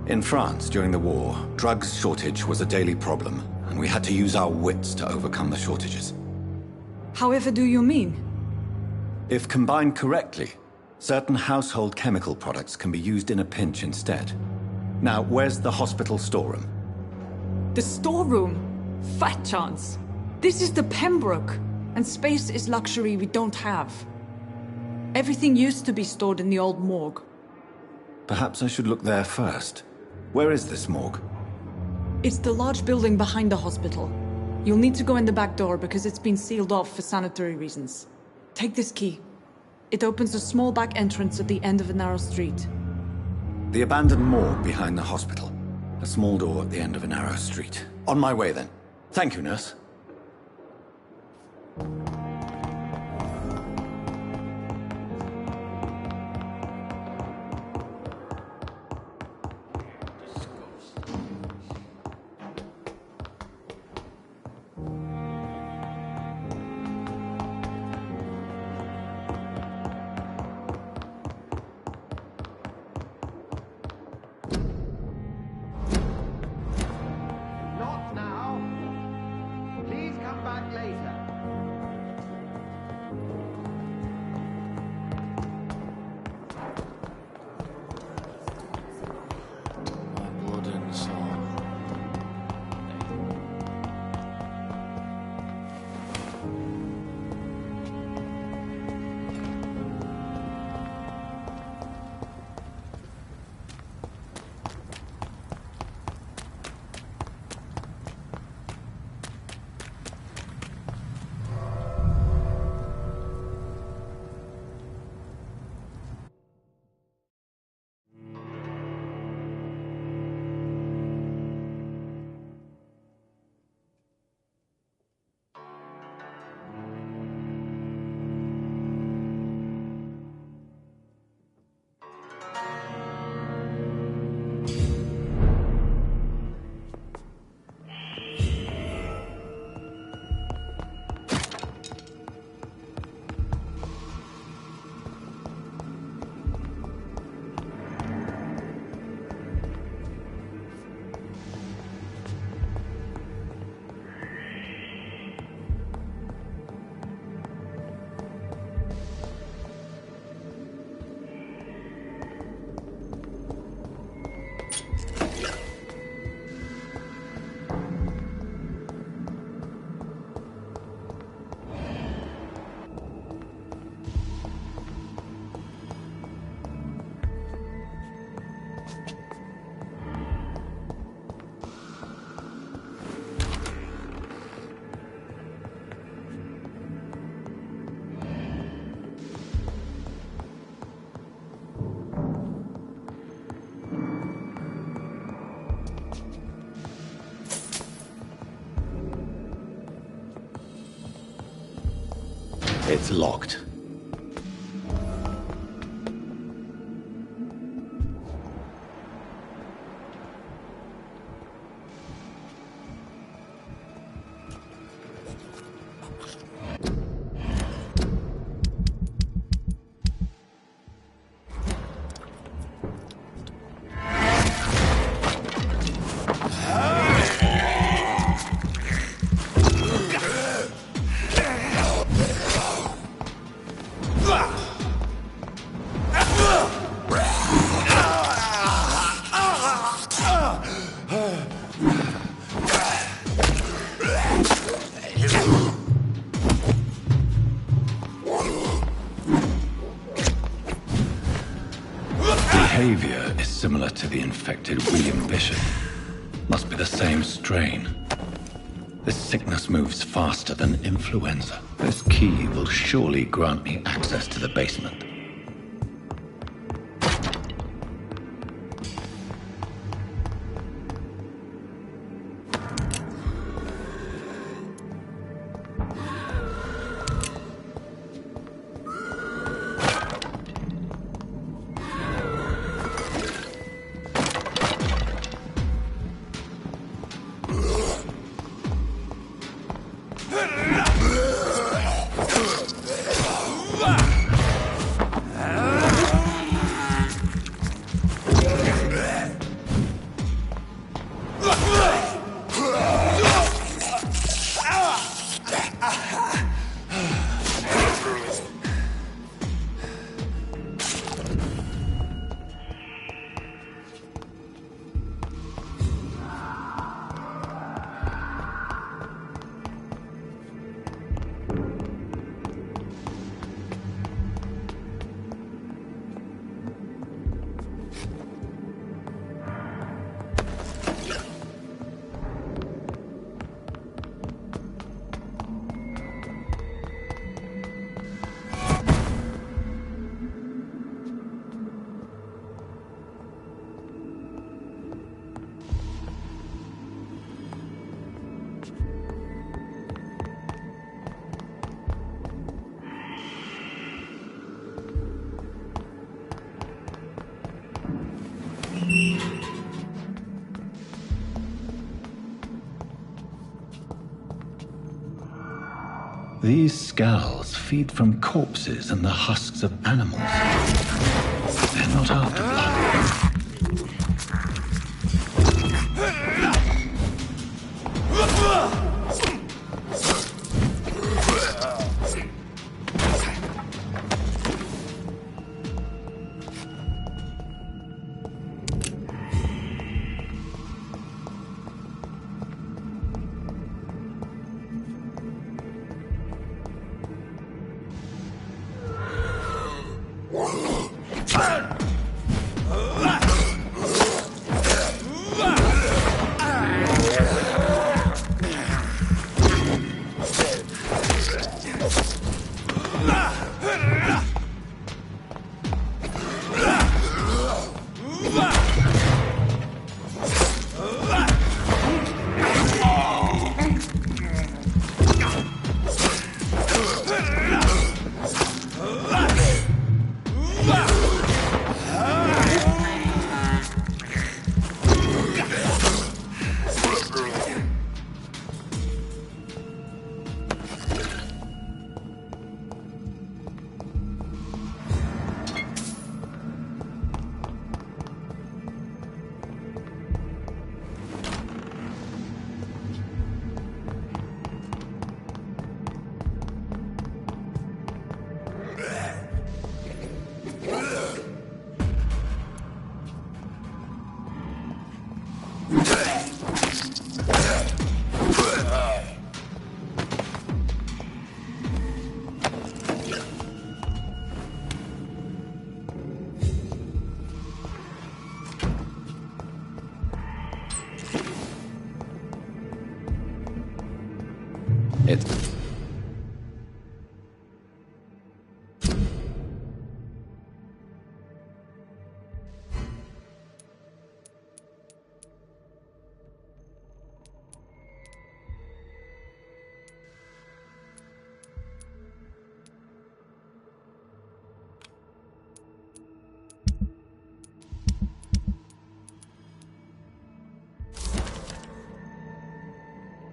In France, during the war, drugs shortage was a daily problem, and we had to use our wits to overcome the shortages. However do you mean? If combined correctly, certain household chemical products can be used in a pinch instead. Now, where's the hospital storeroom? The storeroom? Fat chance. This is the Pembroke, and space is luxury we don't have. Everything used to be stored in the old morgue. Perhaps I should look there first. Where is this morgue? It's the large building behind the hospital. You'll need to go in the back door because it's been sealed off for sanitary reasons. Take this key. It opens a small back entrance at the end of a narrow street. The abandoned morgue behind the hospital. A small door at the end of a narrow street. On my way, then. Thank you, nurse. It's locked. Behavior is similar to the infected William Bishop. Must be the same strain. This sickness moves faster than influenza. This key will surely grant me access to the basement. These scowls feed from corpses and the husks of animals. They're not after blood.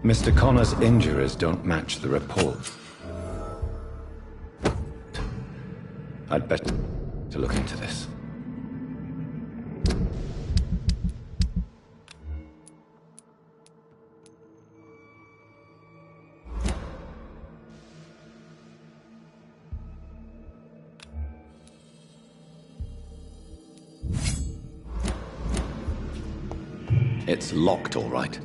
Mr. Connor's injuries don't match the report. I'd better to look into this. It's locked, all right.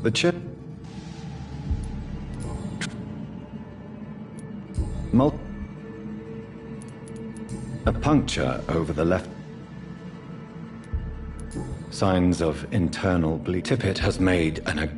The chip... A puncture over the left... Signs of internal bleed. Tippett has made an...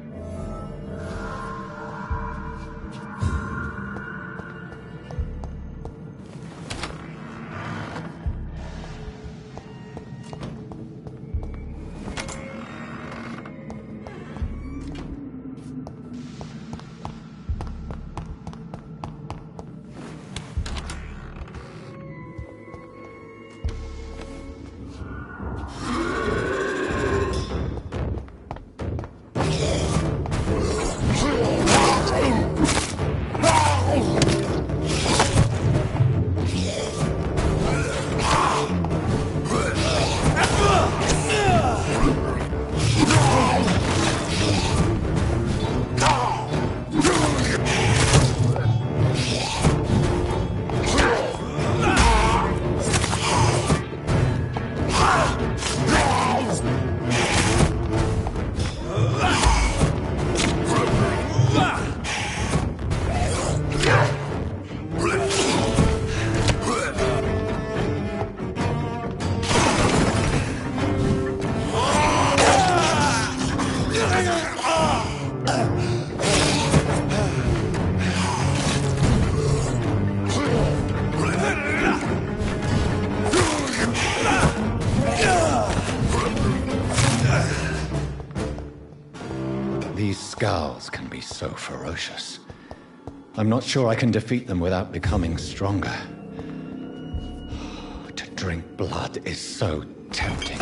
These scowls can be so ferocious. I'm not sure I can defeat them without becoming stronger. To drink blood is so tempting.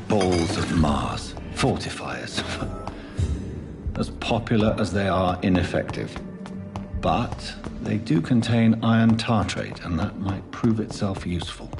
Balls of Mars. Fortifiers. As popular as they are ineffective. But they do contain iron tartrate, and that might prove itself useful.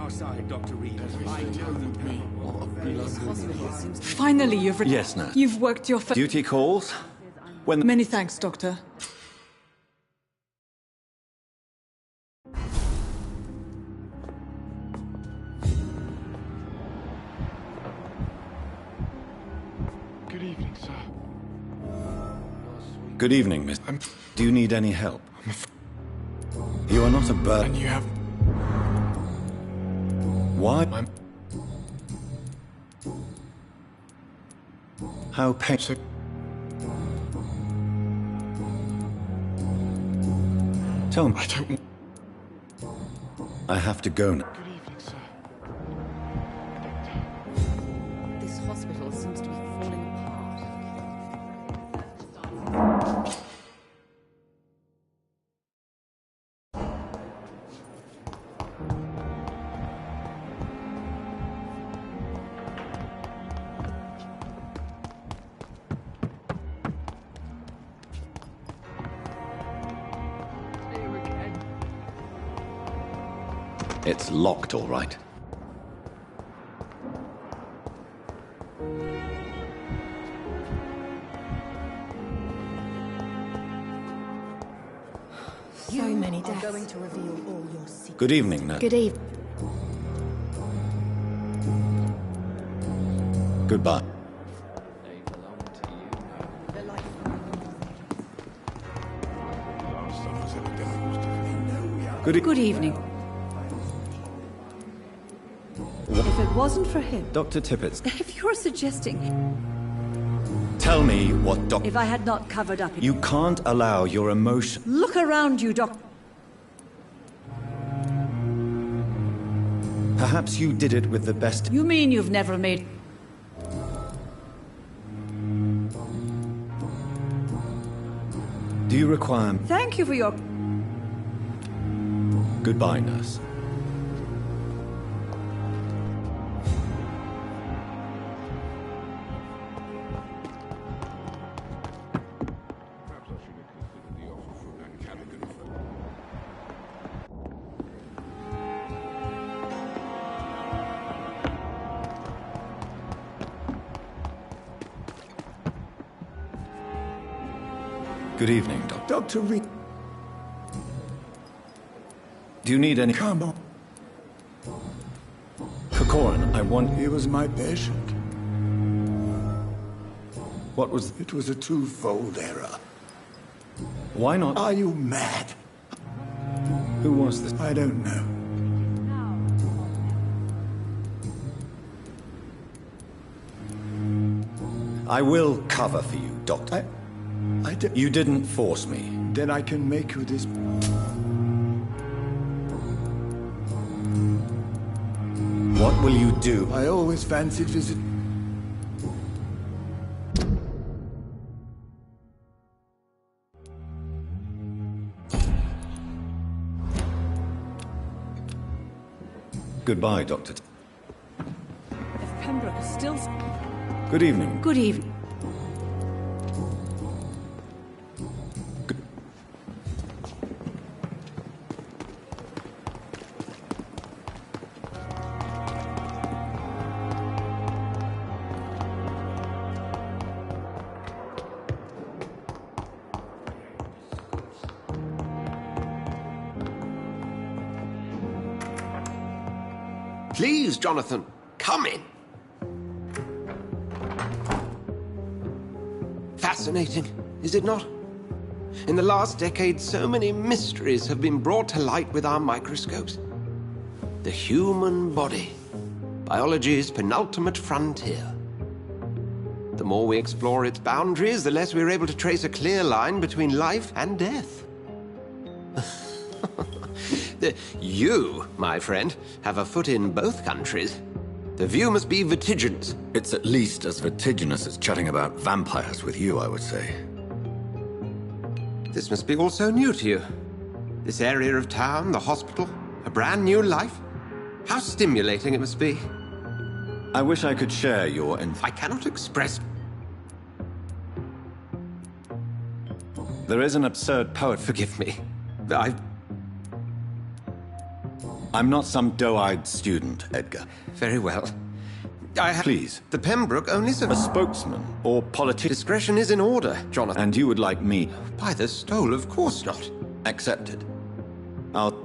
our side, Dr. Reed. I know that me. Finally, Yes, nurse. You've worked your Duty calls. When Many thanks, Doctor. Good evening, sir. Good evening, miss. Do you need any help? You are not a burden. And you have... Why? How painful. Tell me. I don't... I have to go now. Good evening, sir. This hospital seems to be falling apart. It's locked, all right. So many deaths. Going to reveal all your secrets. Good evening, nurse. Good evening. Goodbye. Good evening. If it wasn't for him... Dr. Tippett's. If you're suggesting... Tell me what Dr. If I had not covered up... You can't allow your emotion. Look around you, Doc... Perhaps you did it with the best... You mean you've never made... Do you require... Thank you for your... Goodbye, nurse. Good evening, Doctor. Dr. Reed. Do you need any... Come on. Kokorin, I want... He was my patient. What was... It was a twofold error. Why not... Are you mad? Who was this? I don't know. I will cover for you, Doctor. You didn't force me. Then I can make you this... What will you do? I always fancied visit... Goodbye, Doctor. If Pembroke is still... Good evening. Good evening. Please, Jonathan, come in. Fascinating, is it not? In the last decade, so many mysteries have been brought to light with our microscopes. The human body, biology's penultimate frontier. The more we explore its boundaries, the less we're able to trace a clear line between life and death. You, my friend, have a foot in both countries. The view must be vertiginous. It's at least as vertiginous as chatting about vampires with you, I would say. This must be all so new to you. This area of town, the hospital, a brand new life. How stimulating it must be. I wish I could share your... I cannot express... There is an absurd poet... Forgive me. I'm not some doe-eyed student, Edgar. Very well. Please. The Pembroke only A spokesman or politician. Discretion is in order, Jonathan. And you would like me... By the stole, of course not. Accepted. I'll...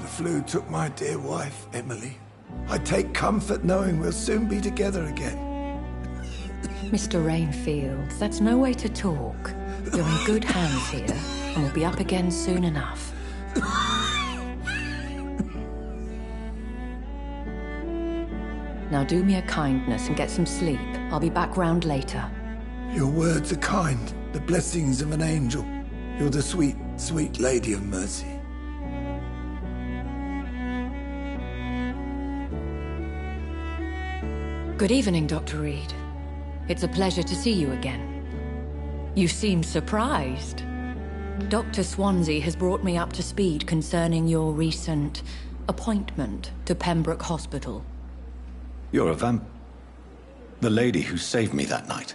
The flu took my dear wife, Emily. I take comfort knowing we'll soon be together again. Mr. Rainfield, that's no way to talk. You're in good hands here, and we'll be up again soon enough. Now do me a kindness and get some sleep. I'll be back round later. Your words are kind, the blessings of an angel. You're the sweet, sweet Lady of Mercy. Good evening, Dr. Reed. It's a pleasure to see you again. You seem surprised. Dr. Swansea has brought me up to speed concerning your recent appointment to Pembroke Hospital. You're a the lady who saved me that night,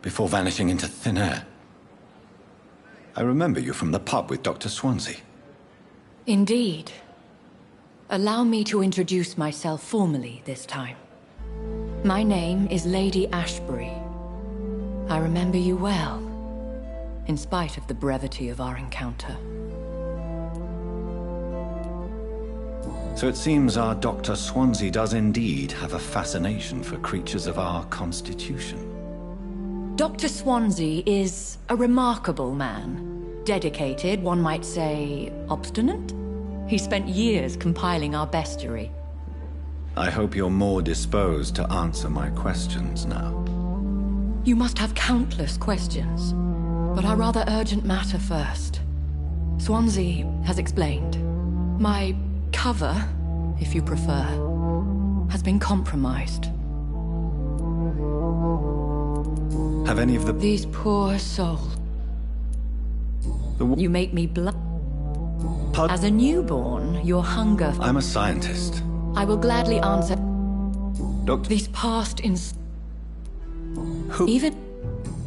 before vanishing into thin air. I remember you from the pub with Dr. Swansea. Indeed. Allow me to introduce myself formally this time. My name is Lady Ashbury. I remember you well, in spite of the brevity of our encounter. So it seems our Dr. Swansea does indeed have a fascination for creatures of our constitution. Dr. Swansea is a remarkable man. Dedicated, one might say, obstinate? He spent years compiling our bestiary. I hope you're more disposed to answer my questions now. You must have countless questions, but our rather urgent matter first. Swansea has explained. My cover, if you prefer, has been compromised. Have any of the... These poor souls. You make me blush. As a newborn, your hunger... I'm a scientist. I will gladly answer... Doctor... These past Who? Even...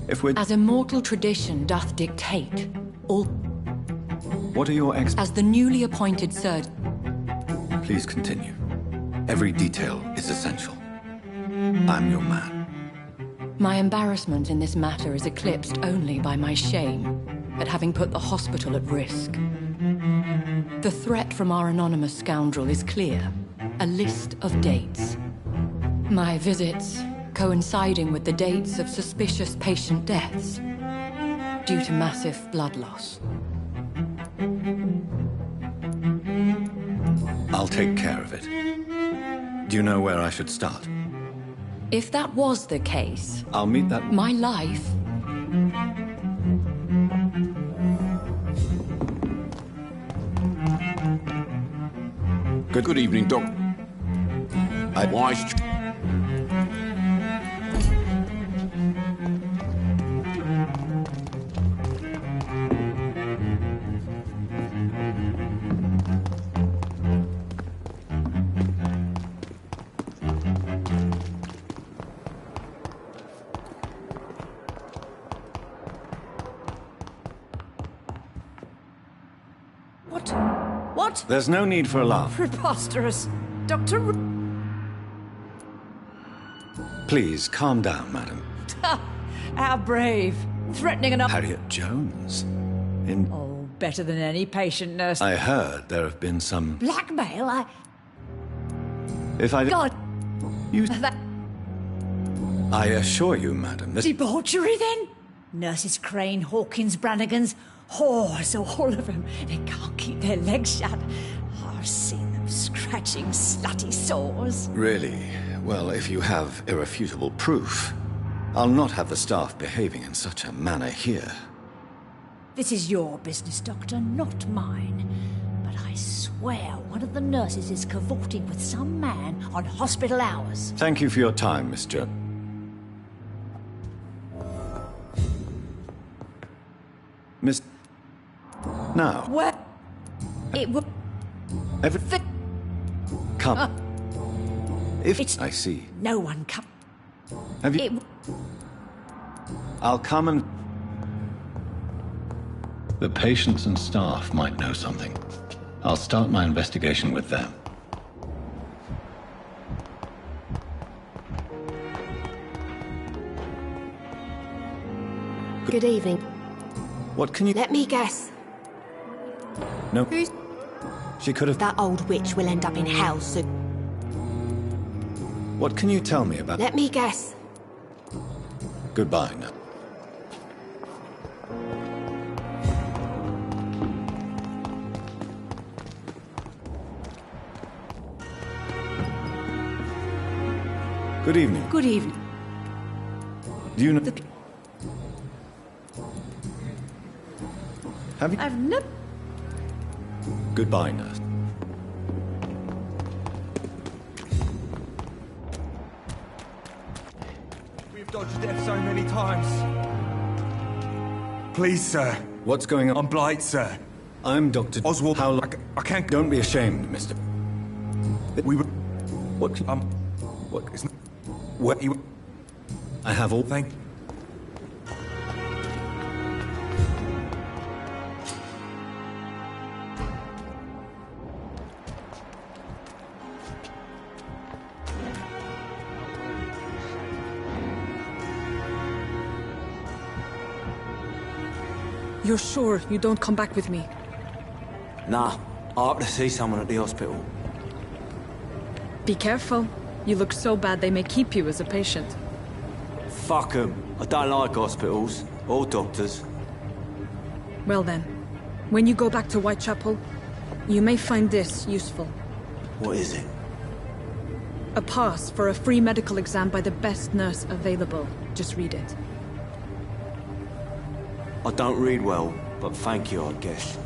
If we're... As immortal tradition doth dictate, all... What are your As the newly appointed surgeon... Please continue. Every detail is essential. I'm your man. My embarrassment in this matter is eclipsed only by my shame at having put the hospital at risk. The threat from our anonymous scoundrel is clear. A list of dates. My visits coinciding with the dates of suspicious patient deaths due to massive blood loss. I'll take care of it. Do you know where I should start? If that was the case... I'll meet that... My life... Good evening, Doc. Wise... What? There's no need for a laugh. Preposterous. Dr. Please, calm down, madam. How brave. Threatening enough. Harriet Jones. Oh, better than any patient nurse. I heard there have been some... Blackmail? If I... God. You... That... I assure you, madam, this... Debauchery, then? Nurses Crane, Hawkins, Brannigans, whores, all of them. They can't keep their legs shut. I've seen them scratching slutty sores. Really? Well, if you have irrefutable proof, I'll not have the staff behaving in such a manner here. This is your business, Doctor, not mine. But I swear one of the nurses is cavorting with some man on hospital hours. Thank you for your time, Miss Jones. Miss... Now... What? It would... Everything... Come. If... I see. No one come... Have you... I'll come and... The patients and staff might know something. I'll start my investigation with them. Good evening. What can you... Let me guess. No. Who's... She could have... That old witch will end up in hell soon. What can you tell me about... Let me guess. Goodbye now. Good evening. Good evening. Do you know... Have you... I've no... Goodbye, nurse. We've dodged death so many times. Please, sir. What's going on? I'm Blight, sir. I'm Dr. Oswald. How... I can't... Don't be ashamed, mister. We were... What... What is... What you... I have all... Thank... You're sure you don't come back with me? Nah, I have to see someone at the hospital. Be careful. You look so bad they may keep you as a patient. Fuck 'em. I don't like hospitals or doctors. Well then, when you go back to Whitechapel, you may find this useful. What is it? A pass for a free medical exam by the best nurse available. Just read it. I don't read well, but thank you, I guess.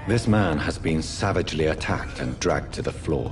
This man has been savagely attacked and dragged to the floor.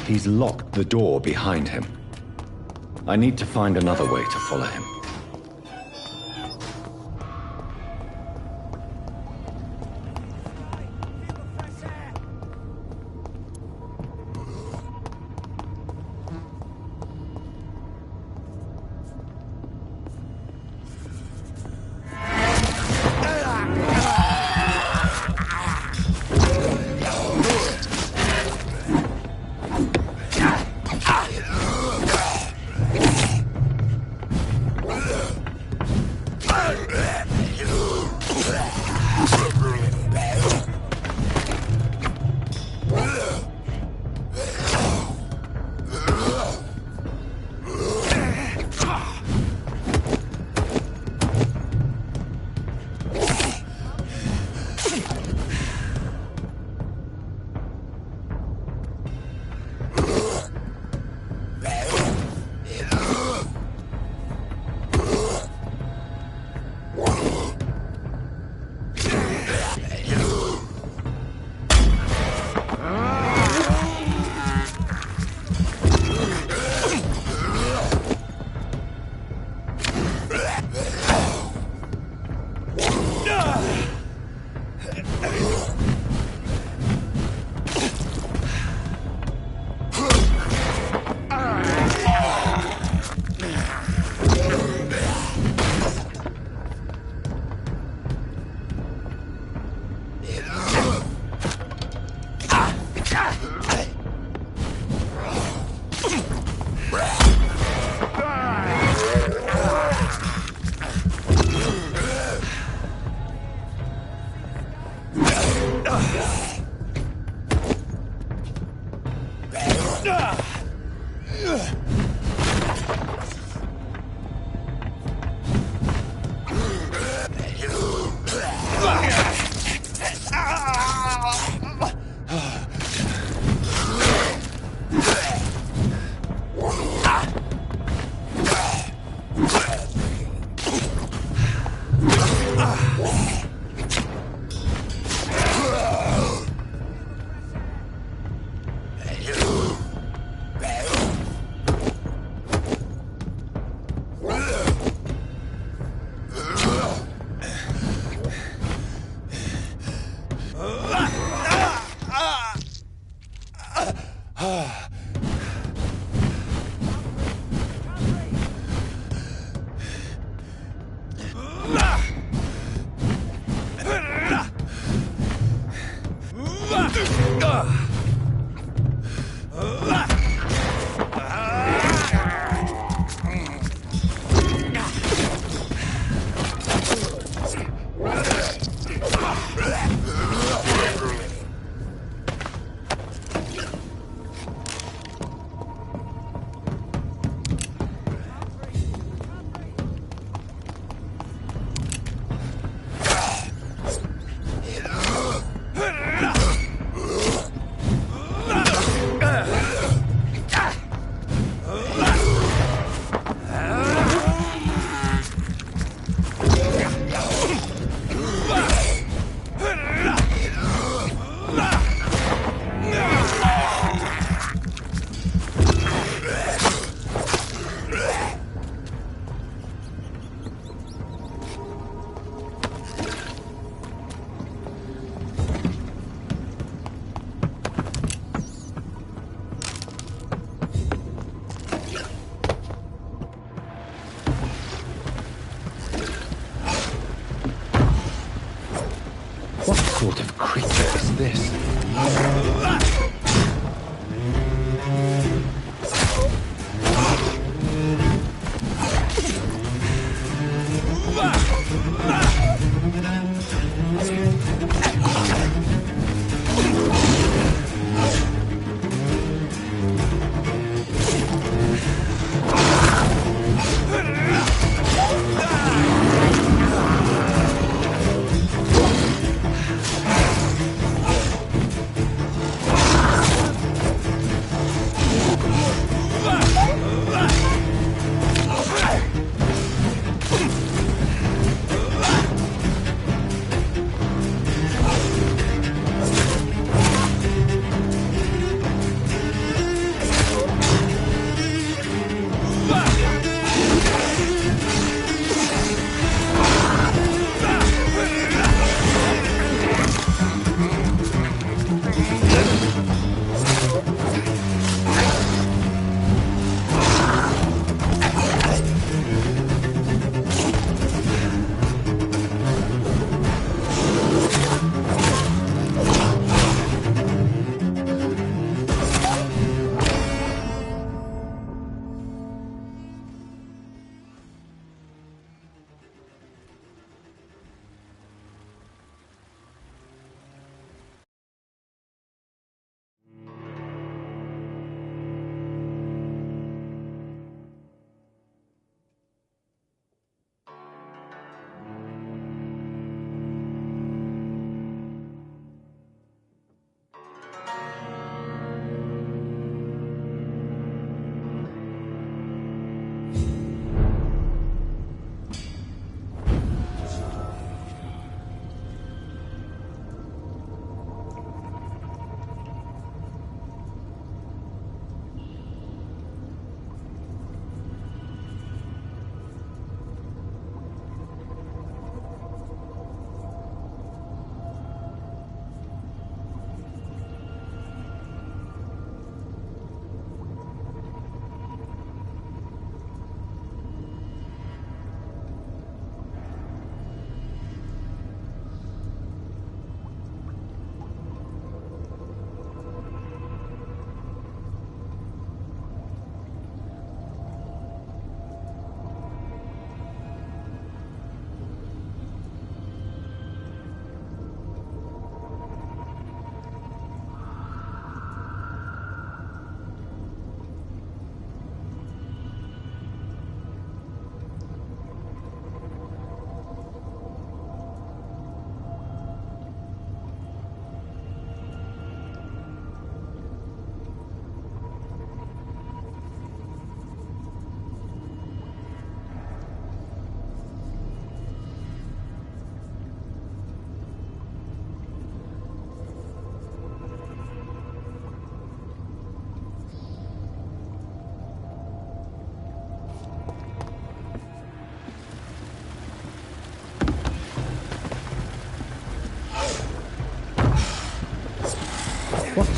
He's locked the door behind him. I need to find another way to follow him.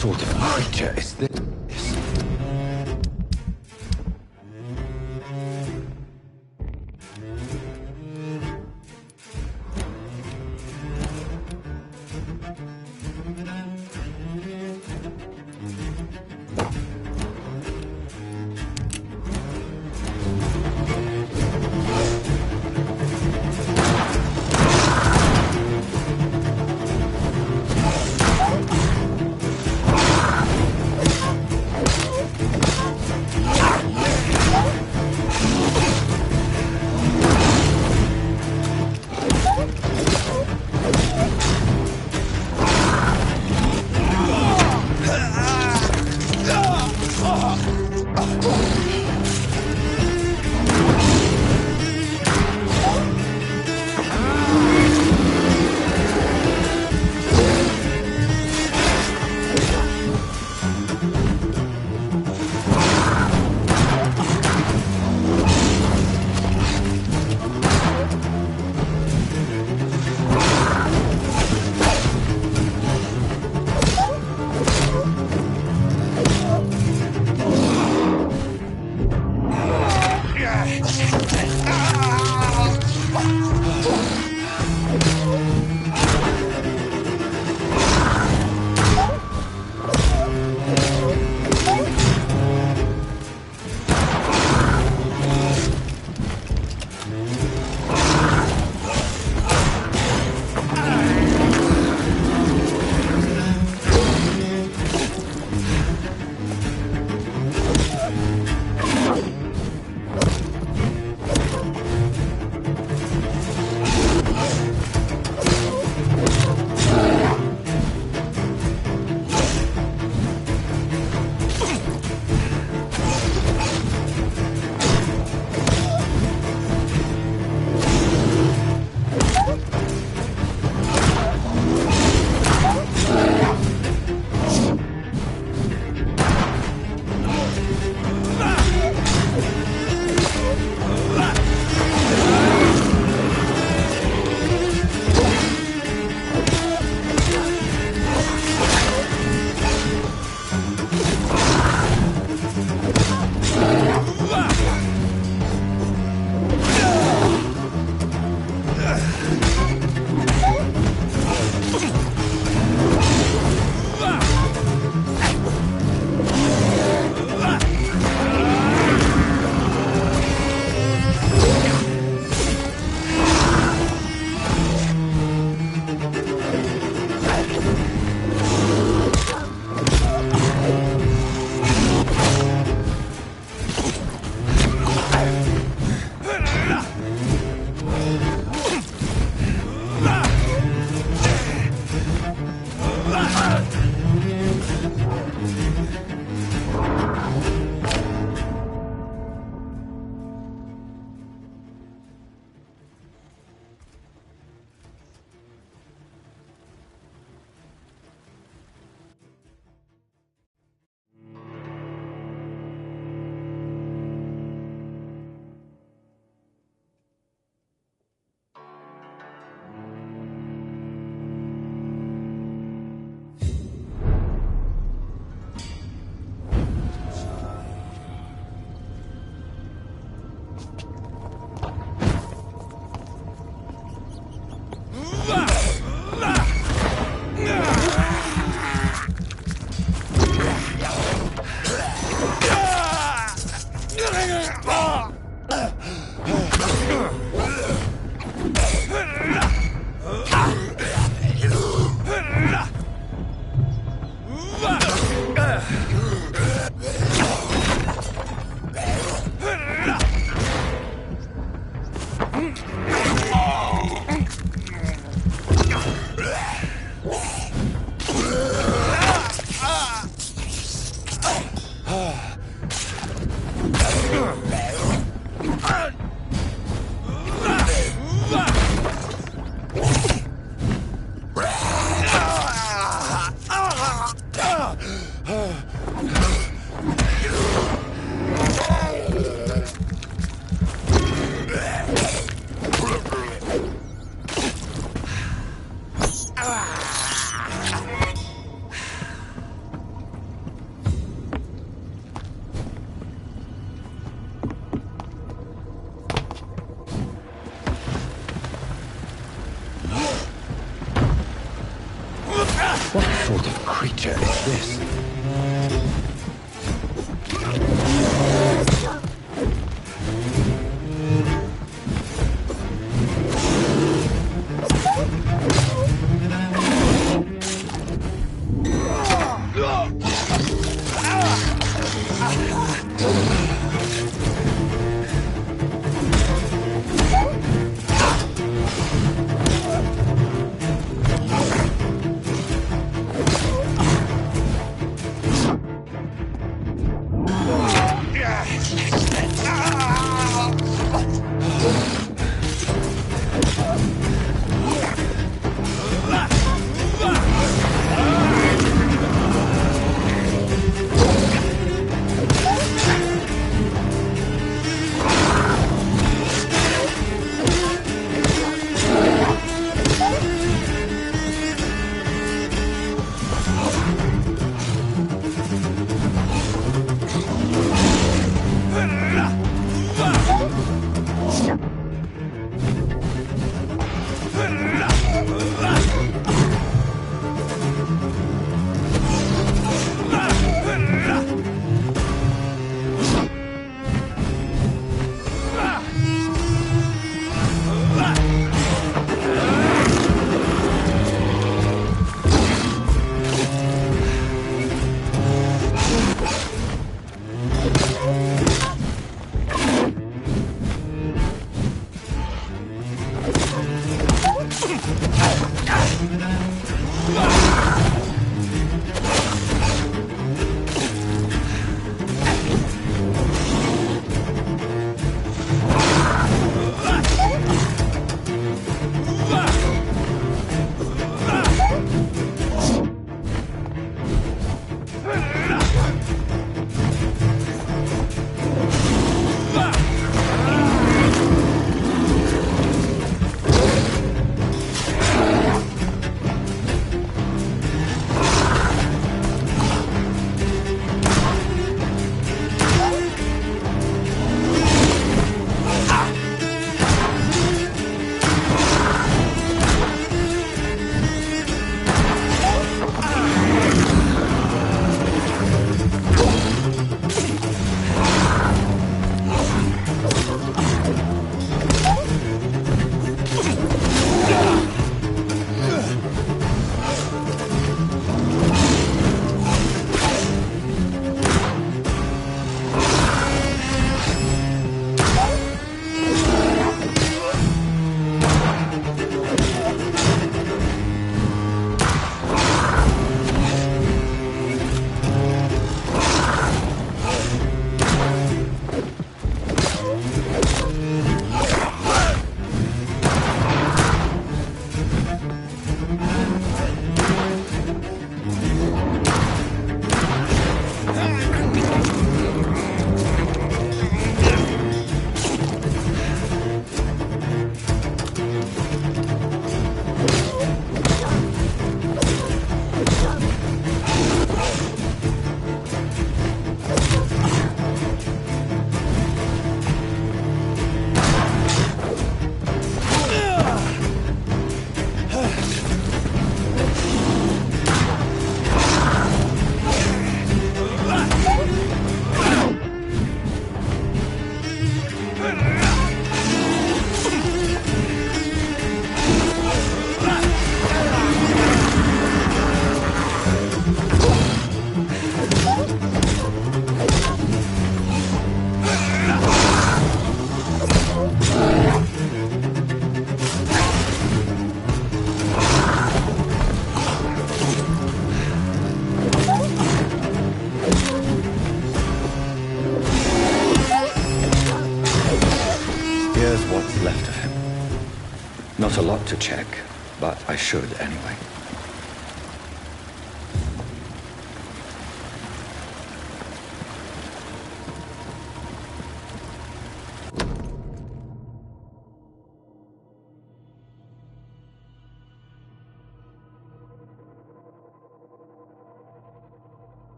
sort of creature is this? What sort of creature is this? Not a lot to check, but I should anyway.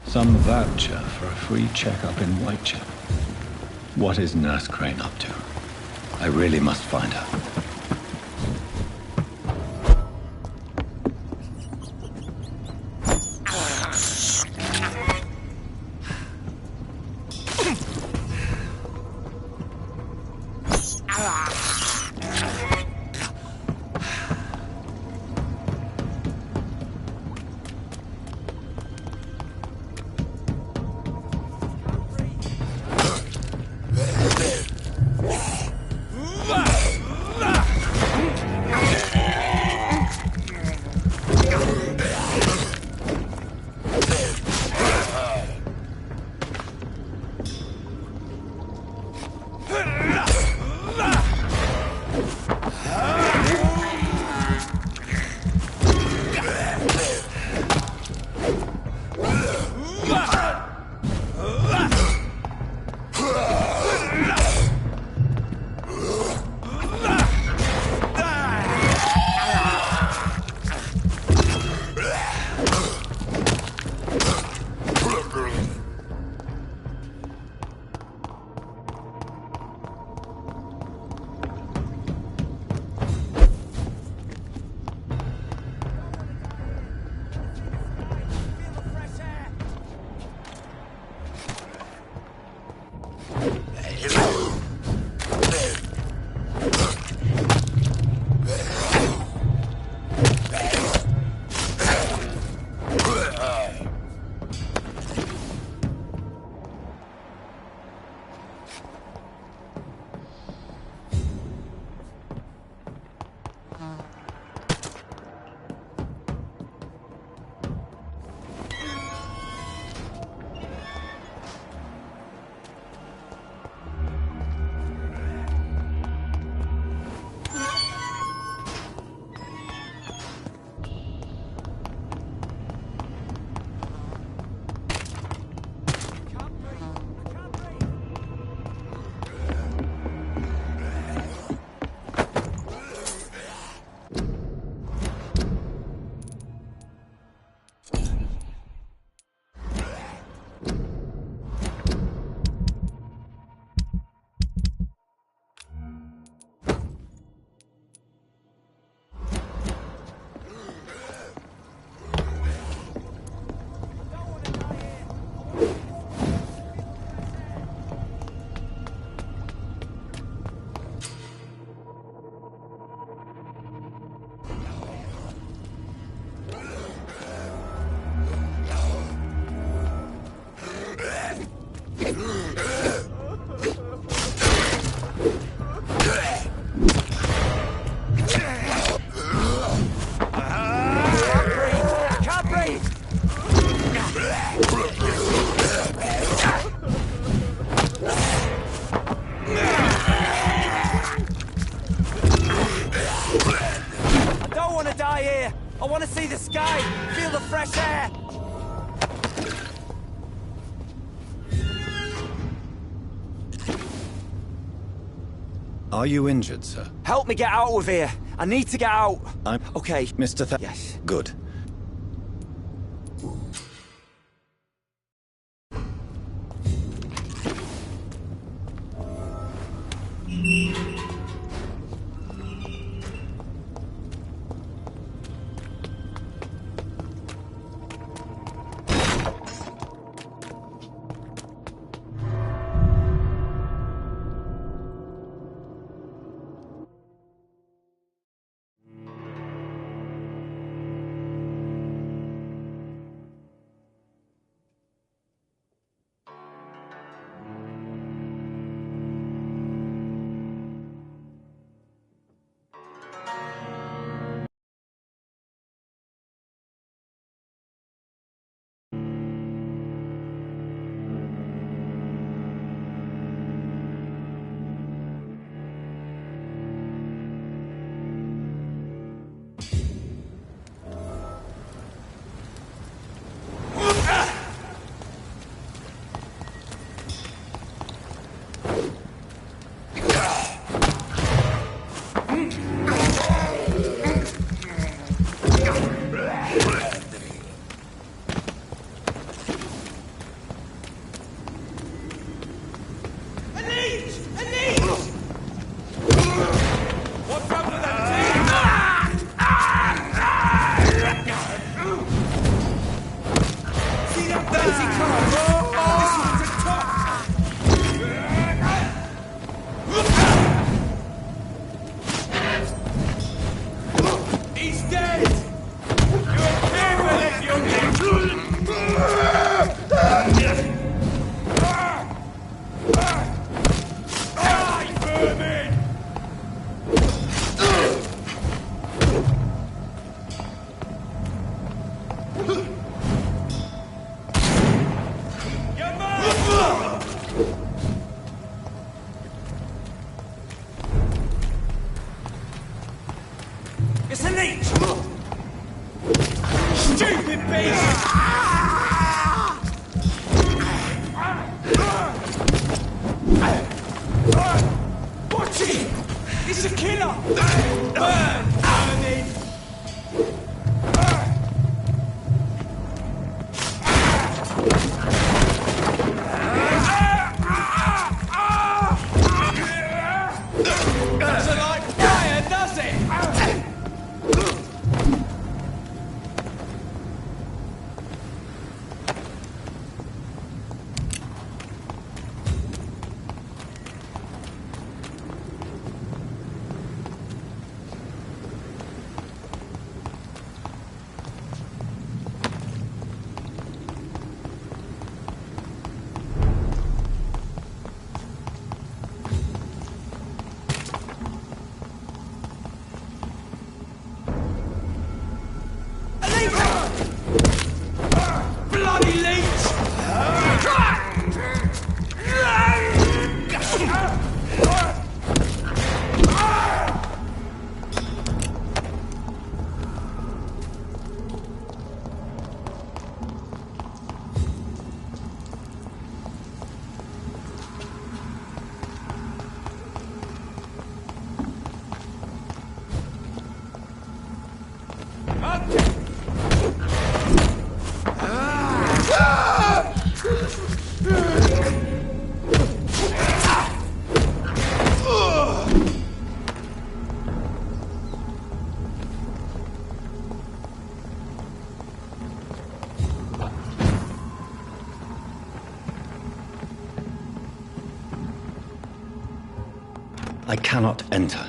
Some voucher for a free checkup in Whitechapel. What is Nurse Crane up to? I really must find her. I want to see the sky, feel the fresh air. Are you injured, sir? Help me get out of here. I need to get out. I'm... Okay. Mr. Yes. Good. It's a leech! Stupid beast! Watch it! It's a killer! Burn! Doesn't like fire, does it? Bloody leech! I cannot enter.